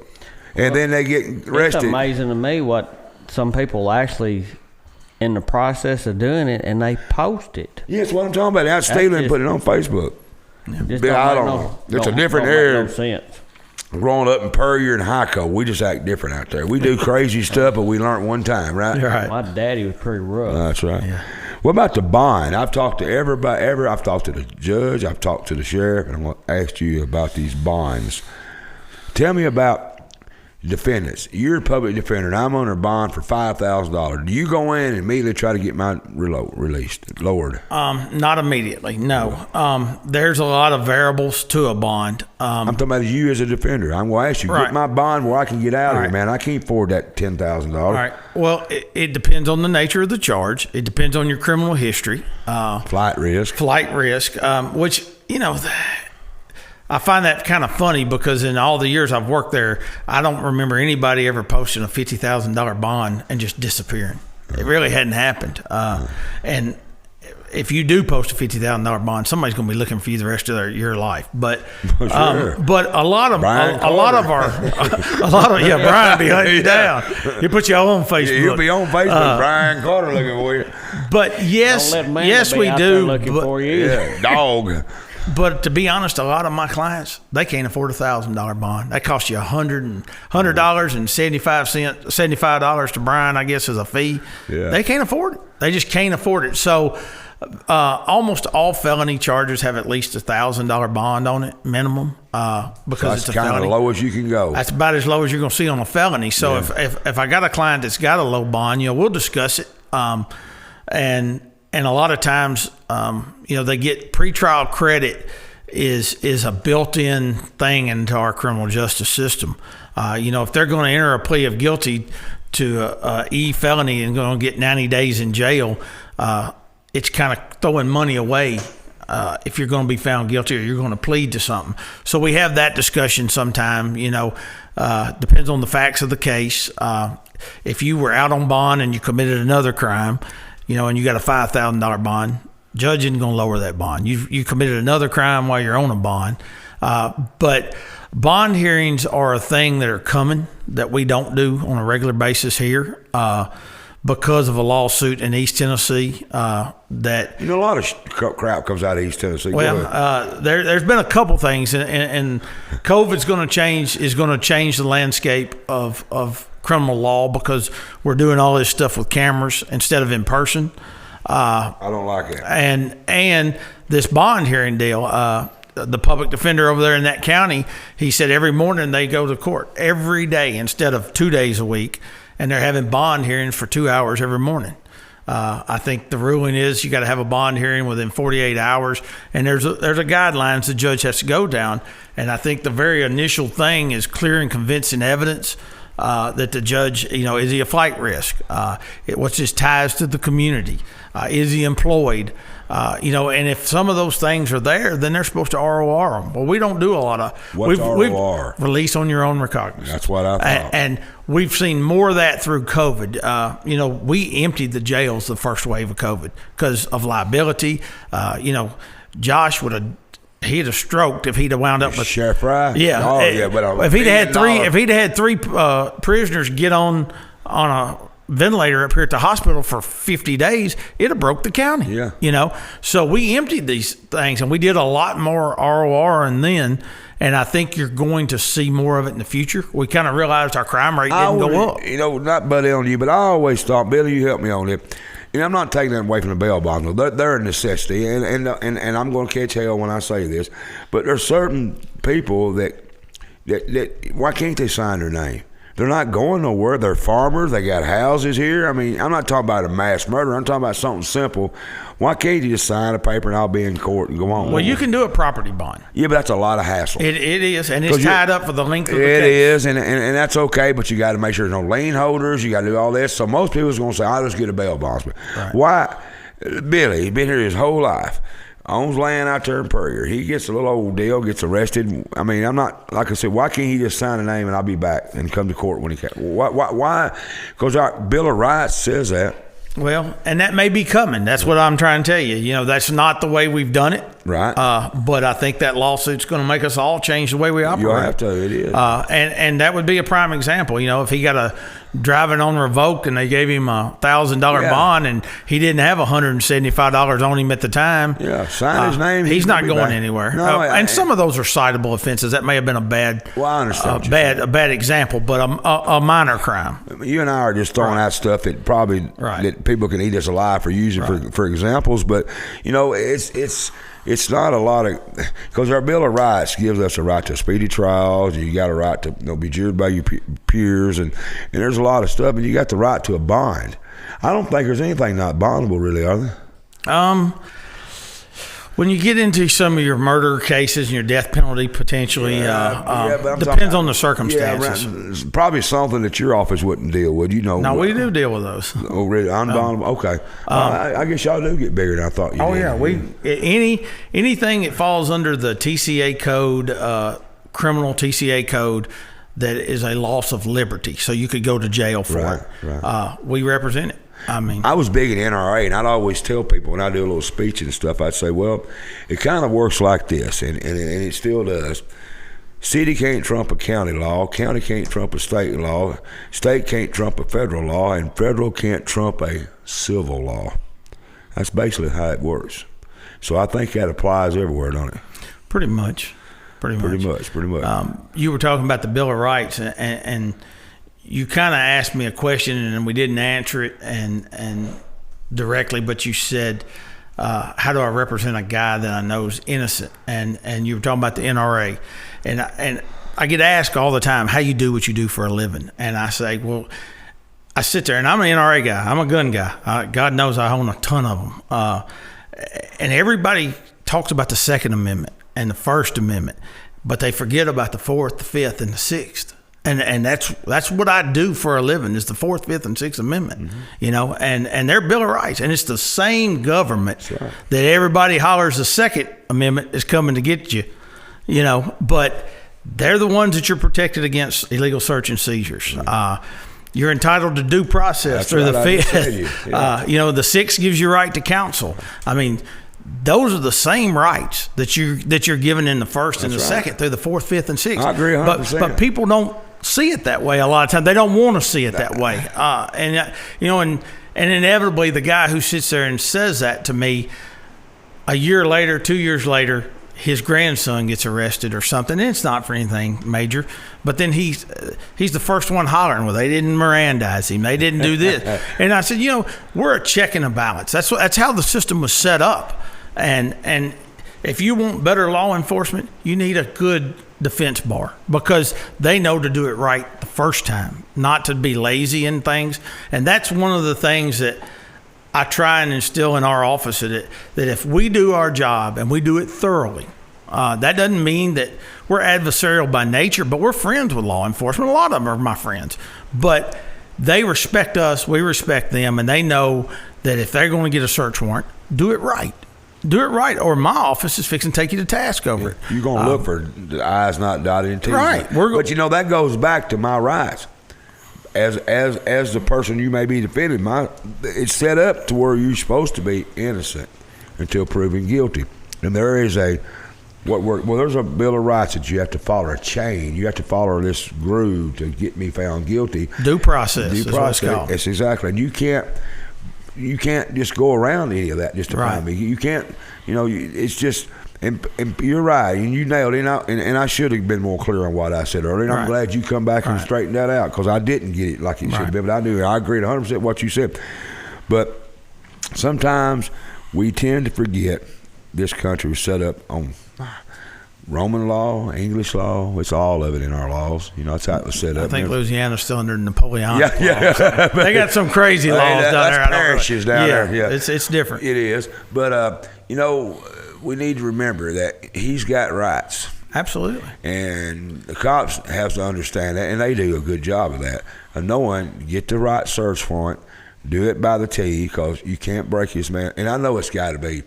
and then they get arrested.
It's amazing to me what some people actually in the process of doing it, and they post it.
Yeah, that's what I'm talking about. Out stealing and put it on Facebook.
Yeah.
I don't know. It's a different area.
No sense.
Growing up in Puryear and Hico, we just act different out there. We do crazy stuff, but we learned one time, right?
Right.
My daddy was pretty rough.
That's right.
Yeah.
What about the bond? I've talked to everybody. I've talked to the judge. I've talked to the sheriff, and I'm going to ask you about these bonds. Tell me about defendants. You're a public defender, and I'm under bond for $5,000. Do you go in and immediately try to get mine lowered?
Not immediately, no. There's a lot of variables to a bond.
I'm talking about you as a defender. I'm going to ask you, get my bond where I can get out of here, man. I can't afford that $10,000.
All right. Well, it depends on the nature of the charge. It depends on your criminal history.
Flight risk,
which, I find that kind of funny because in all the years I've worked there, I don't remember anybody ever posting a $50,000 bond and just disappearing. It really hadn't happened. And if you do post a $50,000 bond, somebody's going to be looking for you the rest of your life. But
Sure.
but a lot of
Brian
Brian be hunting you down. He put you on Facebook.
You'll be on Facebook. Brian Carter looking for you.
But yes,
Don't let Amanda
yes,
be
we
out
do.
there looking
but,
for you.
Yeah, dog.
But to be honest, a lot of my clients, they can't afford $1,000 bond. That costs you $100 and $75 to Brian, I guess, as a fee.
Yeah.
They can't afford it. They just can't afford it. So almost all felony charges have at least $1,000 bond on it minimum, because it's a
kind
felony.
of low as you can go.
That's about as low as you're going to see on a felony. So if I got a client that's got a low bond, we'll discuss it. And a lot of times, they get pretrial credit is a built-in thing into our criminal justice system. If they're going to enter a plea of guilty to a felony and going to get 90 days in jail, it's kind of throwing money away if you're going to be found guilty or you're going to plead to something. So we have that discussion sometime. Depends on the facts of the case. If you were out on bond and you committed another crime, and you got a $5,000 bond, judge isn't going to lower that bond. You committed another crime while you're on a bond. But bond hearings are a thing that are coming that we don't do on a regular basis here because of a lawsuit in East Tennessee that...
a lot of crap comes out of East Tennessee.
Well, there's been a couple things, and COVID's going to change the landscape of criminal law because we're doing all this stuff with cameras instead of in person.
I don't like it.
And this bond hearing deal, the public defender over there in that county, he said every morning they go to court every day instead of 2 days a week, and they're having bond hearings for 2 hours every morning. I think the ruling is you got to have a bond hearing within 48 hours, and there's a guidelines the judge has to go down. And I think the very initial thing is clear and convincing evidence that the judge, is he a flight risk? What's his ties to the community? Is he employed? And if some of those things are there, then they're supposed to ROR them. Well, we don't do a lot of...
What's ROR?
Release on your own recognizance.
That's what I thought.
And we've seen more of that through COVID. We emptied the jails the first wave of COVID because of liability. Josh he'd have stroked if he'd have wound up with
Sheriff Fry.
Yeah.
Oh, yeah, but
if he'd had three prisoners get on a ventilator up here at the hospital for 50 days, it'd have broke the county.
Yeah.
So we emptied these things and we did a lot more ROR and I think you're going to see more of it in the future. We kind of realized our crime rate didn't go up.
Not buddy on you, but I always thought, Billy, you help me on it. I'm not taking that away from the bail bonds. They're a necessity, and I'm going to catch hell when I say this, but there's certain people that why can't they sign their name? They're not going nowhere. They're farmers. They got houses here. I mean, I'm not talking about a mass murder. I'm talking about something simple. Why can't you just sign a paper and I'll be in court and go on?
Well, you can do a property bond.
Yeah, but that's a lot of hassle.
It is, and it's tied up for the length of the case.
It is, and that's okay, but you got to make sure there's no lien holders. You got to do all this. So most people's going to say, I'll just get a bail bondsman. Right. Why? Billy, he's been here his whole life. Owns land out there in Purrier. He gets a little old deal, gets arrested. I mean, I'm not, like I said, why can't he just sign a name and I'll be back and come to court when he can? Why? Because our Bill of Rights says that.
Well, and that may be coming. That's what I'm trying to tell you. That's not the way we've done it.
Right.
But I think that lawsuit's going to make us all change the way we operate.
You have to. It is.
And that would be a prime example. If he got a driving on revoked and they gave him $1,000 bond and he didn't have $175 on him at the time.
Yeah, sign his name.
He's not going anywhere.
No,
and some of those are citable offenses. That may have been a bad.
Well, I understand.
A bad example, but a minor crime.
You and I are just throwing out stuff that probably that people can eat us alive for using for examples, but it's not a lot of, because our Bill of Rights gives us a right to speedy trials. You got a right to be jured by your peers, and there's a lot of stuff, and you got the right to a bond. I don't think there's anything not bondable, really, are there?
When you get into some of your murder cases and your death penalty potentially, depends on the circumstances.
Yeah, it's probably something that your office wouldn't deal with.
No, we do deal with those.
Oh, really? Unbondable? Okay. I guess y'all do get bigger than I thought you did.
Oh, yeah. Anything that falls under the TCA code, criminal TCA code, that is a loss of liberty. So you could go to jail for it.
Right.
We represent it.
I was big in NRA, and I'd always tell people when I do a little speech and stuff, I'd say, well, it kind of works like this, and it still does. City can't trump a county law, county can't trump a state law, state can't trump a federal law, and federal can't trump a civil law. That's basically how it works. So I think that applies everywhere, don't it?
Pretty much. You were talking about the Bill of Rights, and you kind of asked me a question, and we didn't answer it and directly, but you said, how do I represent a guy that I know is innocent? And you were talking about the NRA. And I get asked all the time, how you do what you do for a living? And I say, well, I sit there, and I'm an NRA guy. I'm a gun guy. God knows I own a ton of them. And everybody talks about the Second Amendment and the First Amendment, but they forget about the Fourth, the Fifth, and the Sixth. And that's what I do for a living, is the Fourth, Fifth, and Sixth Amendment, and their Bill of Rights. And it's the same government that everybody hollers the Second Amendment is coming to get you, but they're the ones that you're protected against illegal search and seizures. You're entitled to due process through the Fifth. The Sixth gives you right to counsel. I mean, those are the same rights that you're given in the First and the Second through the Fourth, Fifth, and Sixth.
I agree 100%.
But people don't see it that way a lot of times. They don't want to see it that way. And inevitably the guy who sits there and says that to me, a year later, 2 years later, his grandson gets arrested or something. And it's not for anything major, but then he's the first one hollering, well, they didn't Mirandize him, they didn't do this. And I said, we're a check and a balance. That's how the system was set up. And if you want better law enforcement, you need a good defense bar, because they know to do it right the first time, not to be lazy in things. And that's one of the things that I try and instill in our office, that if we do our job and we do it thoroughly, that doesn't mean that we're adversarial by nature, but we're friends with law enforcement. A lot of them are my friends, but they respect us, we respect them, and they know that if they're going to get a search warrant, do it right. Do it right, or my office is fixing to take you to task over it.
You're going to look for the I's not dotted and T's.
Right.
But that goes back to my rights. As the person you may be defending, it's set up to where you're supposed to be innocent until proven guilty. And there is there's a Bill of Rights that you have to follow, a chain. You have to follow this groove to get me found guilty.
Due process is what it's called.
It's exactly. And you can't just go around any of that just to find me. You can't, it's just, and you're right, and you nailed it, and I should have been more clear on what I said earlier, and I'm glad you come back and straighten that out, because I didn't get it like it should have been, but I agreed 100% with what you said. But sometimes we tend to forget this country was set up on Roman law, English law. It's all of it in our laws. That's how it was set up.
I think Louisiana's still under Napoleonic
law.
They got some crazy laws down there.
Parishes down there. Yeah,
it's different.
It is. But, we need to remember that he's got rights.
Absolutely.
And the cops have to understand that, and they do a good job of that. Knowing, get the right search warrant, do it by the T, because you can't break this man. And I know it's got to be,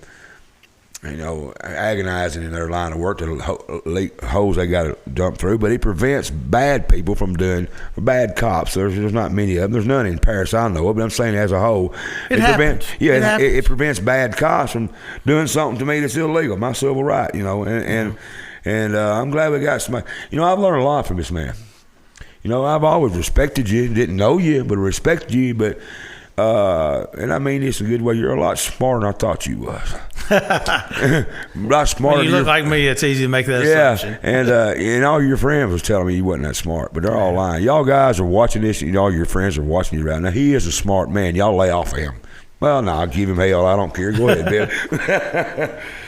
agonizing in their line of work, the holes they got to jump through, but it prevents bad people from doing, bad cops. There's not many of them. There's none in Paris I know of, but I'm saying as a whole, it prevents bad cops from doing something to me that's illegal, my civil right, and I'm glad we got somebody. I've learned a lot from this man. I've always respected you, didn't know you, but respected you, but and I mean this in a good way. You're a lot smarter than I thought you was. A lot smarter.
When you look like me, it's easy to make that assumption.
And all your friends was telling me you wasn't that smart, but they're all lying. Y'all guys are watching this, and all your friends are watching you right now. He is a smart man. Y'all lay off of him. Well, no, I'll give him hell. I don't care. Go ahead, Bill.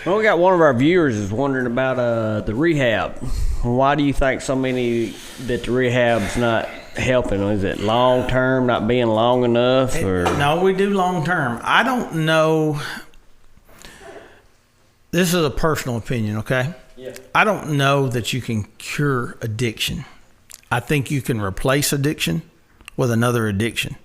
Well, we got one of our viewers is wondering about the rehab. Why do you think so many that the rehab's not helping? Is it long term, not being long enough, or
no? We do long term. I don't know. This is a personal opinion, okay?
Yeah.
I don't know that you can cure addiction. I think you can replace addiction with another addiction.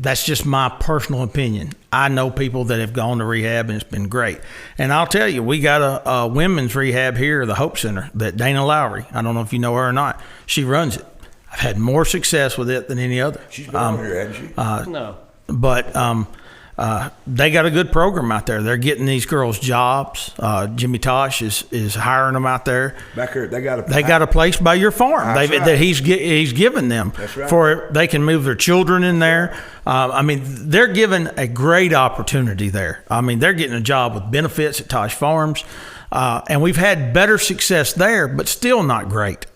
That's just my personal opinion. I know people that have gone to rehab and it's been great. And I'll tell you, we got a women's rehab here, the Hope Center, that Dana Lowry, I don't know if you know her or not, she runs it. I've had more success with it than any other.
She's been on here, hasn't she?
No.
But they got a good program out there. They're getting these girls jobs. Jimmy Tosh is hiring them out there.
Back here, they got
a place by your farm
That's right.
that he's given them.
That's right.
For they can move their children in there. I mean, they're given a great opportunity there. I mean, they're getting a job with benefits at Tosh Farms, and we've had better success there, but still not great.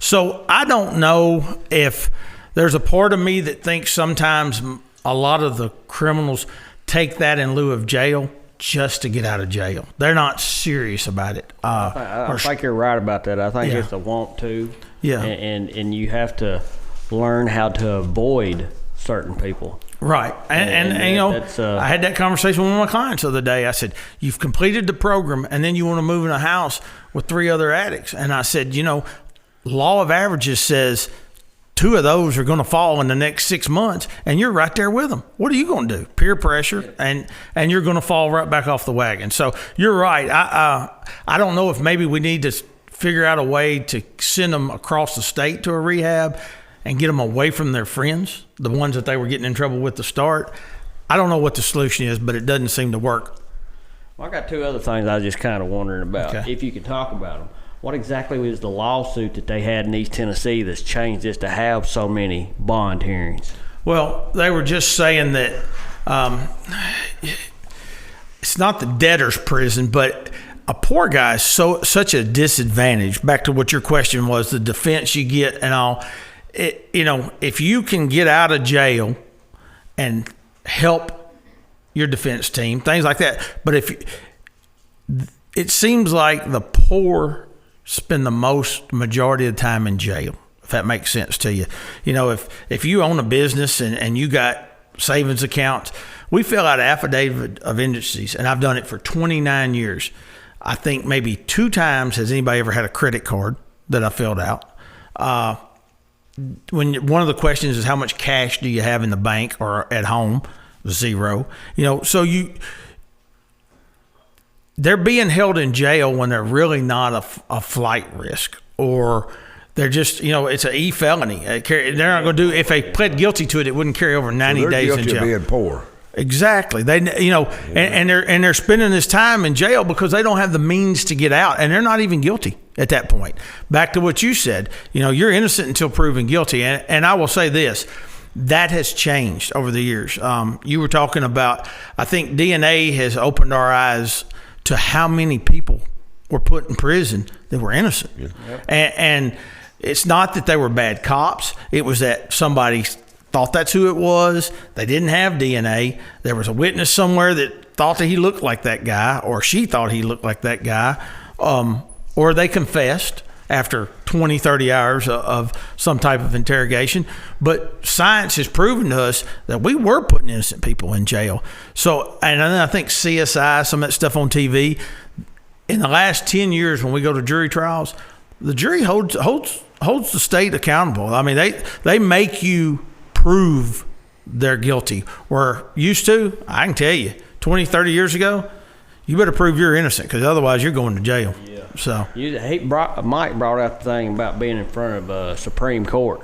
So I don't know if there's a part of me that thinks sometimes a lot of the criminals take that in lieu of jail just to get out of jail. They're not serious about it.
I think you're right about that. I think it's a want to.
Yeah.
And you have to learn how to avoid certain people.
Right. And you know, I had that conversation with one of my clients the other day. I said, you've completed the program and then you want to move in a house with 3 other addicts. And I said, you know, law of averages says 2 of those are going to fall in the next 6 months, and you're right there with them. What are you going to do? Peer pressure, and you're going to fall right back off the wagon. So you're right. I don't know if maybe we need to figure out a way to send them across the state to a rehab and get them away from their friends, the ones that they were getting in trouble with to start. I don't know what the solution is, but it doesn't seem to work.
Well, I got 2 other things I was just kind of wondering about, if you could talk about them. What exactly was the lawsuit that they had in East Tennessee that's changed this to have so many bond hearings?
Well, they were just saying that it's not the debtor's prison, but a poor guy is such a disadvantage. Back to what your question was, the defense you get and all. You know, if you can get out of jail and help your defense team, things like that. But it seems like the poor spend the majority of the time in jail, if that makes sense to you. You know, if you own a business and you got savings accounts, we fill out an affidavit of indices, and I've done it for 29 years. I think maybe 2 times has anybody ever had a credit card that I filled out. When one of the questions is how much cash do you have in the bank or at home? 0. You know, so they're being held in jail when they're really not a flight risk, or they're just, you know, it's an e-felony. They're not going to do, if they pled guilty to it, it wouldn't carry over 90 days in jail.
They're guilty of being poor.
Exactly. They, you know, and they're spending this time in jail because they don't have the means to get out, and they're not even guilty at that point. Back to what you said, you know, you're innocent until proven guilty. And I will say this, that has changed over the years. You were talking about, I think DNA has opened our eyes to how many people were put in prison that were innocent. Yeah. Yep. And it's not that they were bad cops. It was that somebody thought that's who it was. They didn't have DNA. There was a witness somewhere that thought that he looked like that guy, or she thought he looked like that guy, or they confessed after 20, 30 hours of some type of interrogation. But science has proven to us that we were putting innocent people in jail. So, and then I think CSI, some of that stuff on TV, in the last 10 years when we go to jury trials, the jury holds the state accountable. I mean, they make you prove they're guilty. Where used to, I can tell you, 20, 30 years ago, you better prove you're innocent, because otherwise you're going to jail. Yeah. So
Mike brought out the thing about being in front of Supreme Court.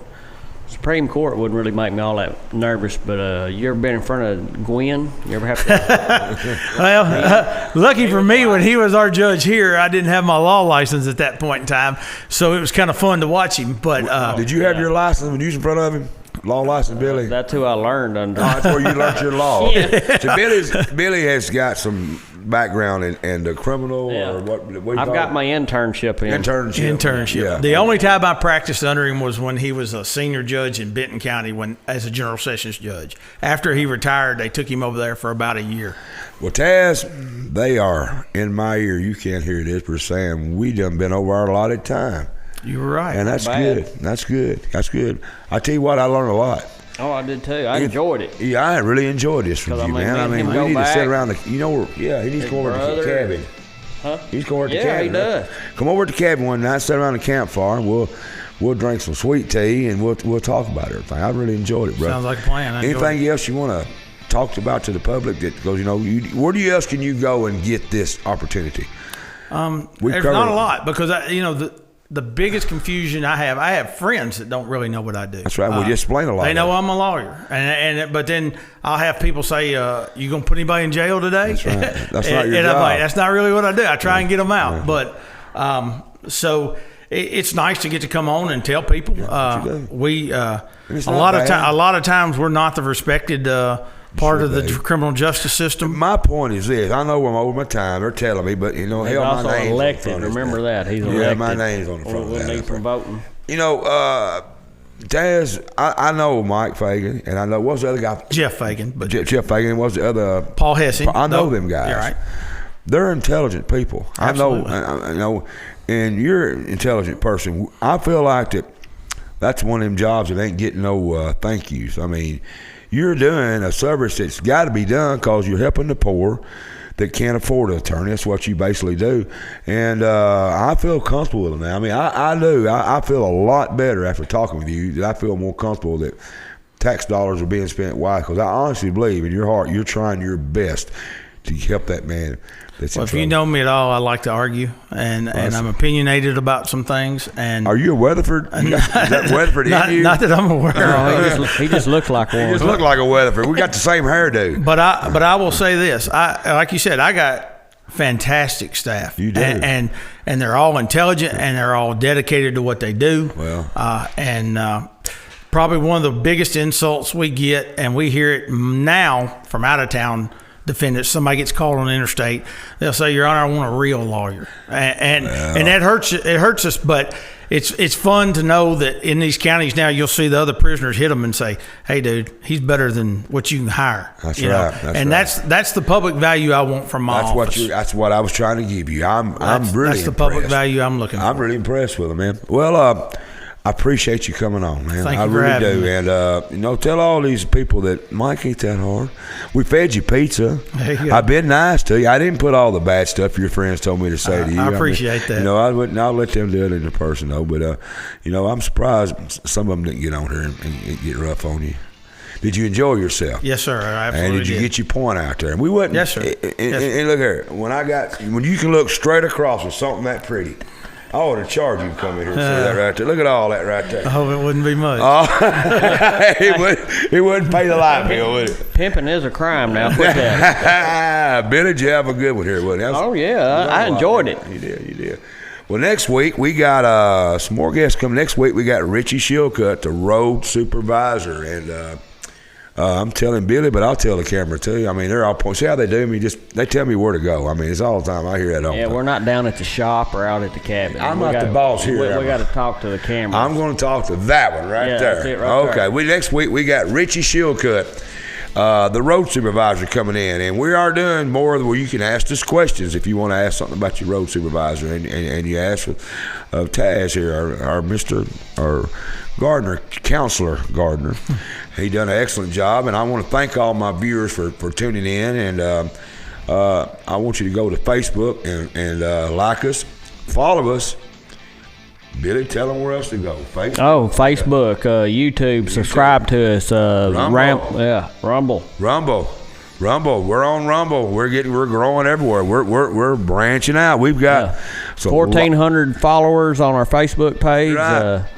Supreme Court wouldn't really make me all that nervous, but you ever been in front of Gwen? You ever have to?
Well, lucky for me, when he was our judge here, I didn't have my law license at that point in time, so it was kind of fun to watch him. But
did you have your license when you was in front of him? Law license, Billy?
That's who I learned under.
Oh, that's where you learned your law. Yeah. So Billy has got some background in the criminal, or what
I've got my internship in.
Internship. Yeah. The only time I practiced under him was when he was a senior judge in Benton County as a general sessions judge. After he retired, they took him over there for about a year.
Well, Taz, they are in my ear. You can't hear this, but saying we done been over our allotted time.
You were right.
And that's good. That's good. That's good. I tell you what, I learned a lot.
Oh, I did too. I enjoyed it.
Yeah, I really enjoyed this with you, man. I mean, we need to sit around he needs to go over to the cabin.
Huh?
He's going over to the cabin.
Yeah, he does.
Come over to the cabin one night, sit around the campfire. we'll drink some sweet tea and we'll talk about everything. I really enjoyed it, bro.
Sounds like a plan.
Anything else you want to talk about to the public that goes, where else can you go and get this opportunity?
There's not a lot because the biggest confusion I have friends that don't really know what I do.
That's right. We just explain a lot.
They know I'm a lawyer, but then I'll have people say, "You gonna put anybody in jail today?"
That's right. That's not your
and
job.
I'm like, that's not really what I do. I try and get them out, but so it's nice to get to come on and tell people. We a lot of times we're not the respected part of the criminal justice system.
My point is this: I know I'm over my time. They're telling me, but
he's
hell, my
also
name's
elected.
on the front
Remember
of
that he's elected.
Yeah, my name's on the front.
We'll need from voting.
Taz, I know Mike Fagan, and I know what's the other guy?
Jeff Fagan, but
Jeff Fagan was the other.
Paul Hesse.
I know them guys.
You're right.
They're intelligent people.
Absolutely.
I know, and you're an intelligent person. I feel like that's one of them jobs that ain't getting no thank yous. I mean, you're doing a service that's got to be done because you're helping the poor that can't afford an attorney. That's what you basically do. And I feel comfortable with them now. I mean, I do. I feel a lot better after talking with you. That I feel more comfortable that tax dollars are being spent wisely, because I honestly believe in your heart you're trying your best to help that man.
Well, if you know me at all, I like to argue, and I'm opinionated about some things. And
are you a Weatherford? Is that Weatherford in you?
Not that I'm aware of.
He just looks like one.
He just look like a Weatherford. We got the same hairdo.
But I will say this: like you said, I got fantastic staff.
You do,
and they're all intelligent and they're all dedicated to what they do.
Well,
probably one of the biggest insults we get, and we hear it now from out of town defendants. Somebody gets called on the interstate, they'll say, "Your Honor, I want a real lawyer," and that hurts. It hurts us, but it's fun to know that in these counties now you'll see the other prisoners hit them and say, "Hey, dude, he's better than what you can hire."
That's right.
That's the public value I want from my office.
That's what I was trying to give you. I'm really
that's the public value I'm looking for.
I'm really impressed with it, man. Well, I appreciate you coming on, man.
Thank you
I
for
really
having
do.
me.
And tell all these people that Mike ain't that hard. We fed you pizza. I've been nice to you. I didn't put all the bad stuff your friends told me to say to you.
I appreciate that.
I'll let them do it in person though. But I'm surprised some of them didn't get on here and get rough on you. Did you enjoy yourself?
Yes, sir. I absolutely
And did you get your point out there? And we wasn't.
Yes, sir.
And look here, when you can look straight across with something that pretty, I ought to charge you to come in here and see that right there. Look at all that right there.
I hope it wouldn't be much.
It wouldn't pay the light bill, would it?
Pimping is a crime now. Quit that.
Billy, did you have a good one here, wasn't it?
Oh, yeah. I enjoyed it.
You did. Well, next week, we got some more guests coming. Next week, we got Richie Shillcutt, the road supervisor. And I'm telling Billy, but I'll tell the camera too. I mean, they're all points. See how they do me? They tell me where to go. I mean, it's all the time. I hear that all the time.
Yeah, we're not down at the shop or out at the cabin.
I'm not the boss here.
We got to talk to the camera.
I'm going to talk to that one right there.
That's it right there.
Okay. Next week, we got Richie Shillcutt, the road supervisor, coming in. And we are doing more where you can ask us questions if you want to ask something about your road supervisor. And you ask Taz here, our Mr. Gardner, Counselor Gardner. He done an excellent job, and I want to thank all my viewers for tuning in. And I want you to go to Facebook and like us, follow us. Billy, tell them where else to go. Facebook,
YouTube, subscribe to us. Rumble. We're on Rumble.
We're growing everywhere. We're branching out. We've got
1,400 followers on our Facebook page.
Right.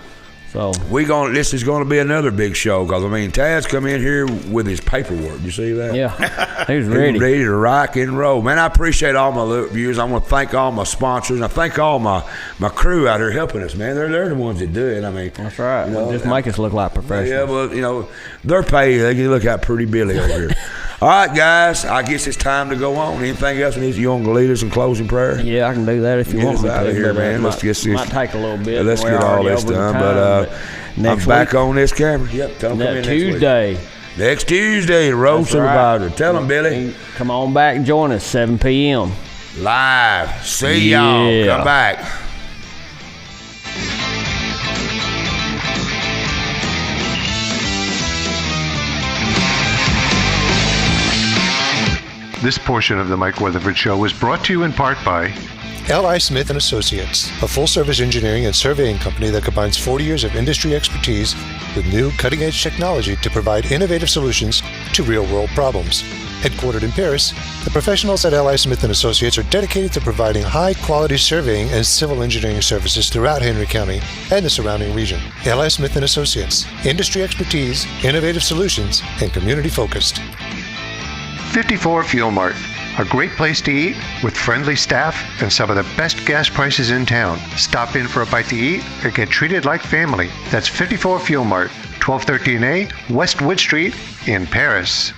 So
this is going to be another big show, because Taz come in here with his paperwork. You see that?
Yeah, he's ready.
He's ready to rock and roll. Man, I appreciate all my viewers. I want to thank all my sponsors. And I thank all my crew out here helping us, man. They're the ones that do it. I mean,
that's right. Just make us look like professionals.
Yeah, well, they're paid. They can look out pretty Billy over here. All right, guys. I guess it's time to go on. Anything else you want to lead us in closing prayer?
Yeah, I can do that if you want me to.
Out of here, man. Let's get this.
Might take a little bit.
Let's get all this done. But I'm back on this camera. Yep. Tell them
Tuesday.
Next Tuesday, the road supervisor. Tell them, Billy.
Come on back and join us, 7 p.m.
live. See y'all. Come back.
This portion of the Mike Weatherford Show is brought to you in part by L.I. Smith & Associates, a full-service engineering and surveying company that combines 40 years of industry expertise with new cutting-edge technology to provide innovative solutions to real-world problems. Headquartered in Paris, the professionals at L.I. Smith & Associates are dedicated to providing high-quality surveying and civil engineering services throughout Henry County and the surrounding region. L.I. Smith & Associates, industry expertise, innovative solutions, and community-focused.
54 Fuel Mart, a great place to eat with friendly staff and some of the best gas prices in town. Stop in for a bite to eat or get treated like family. That's 54 Fuel Mart, 1213A West Wood Street in Paris.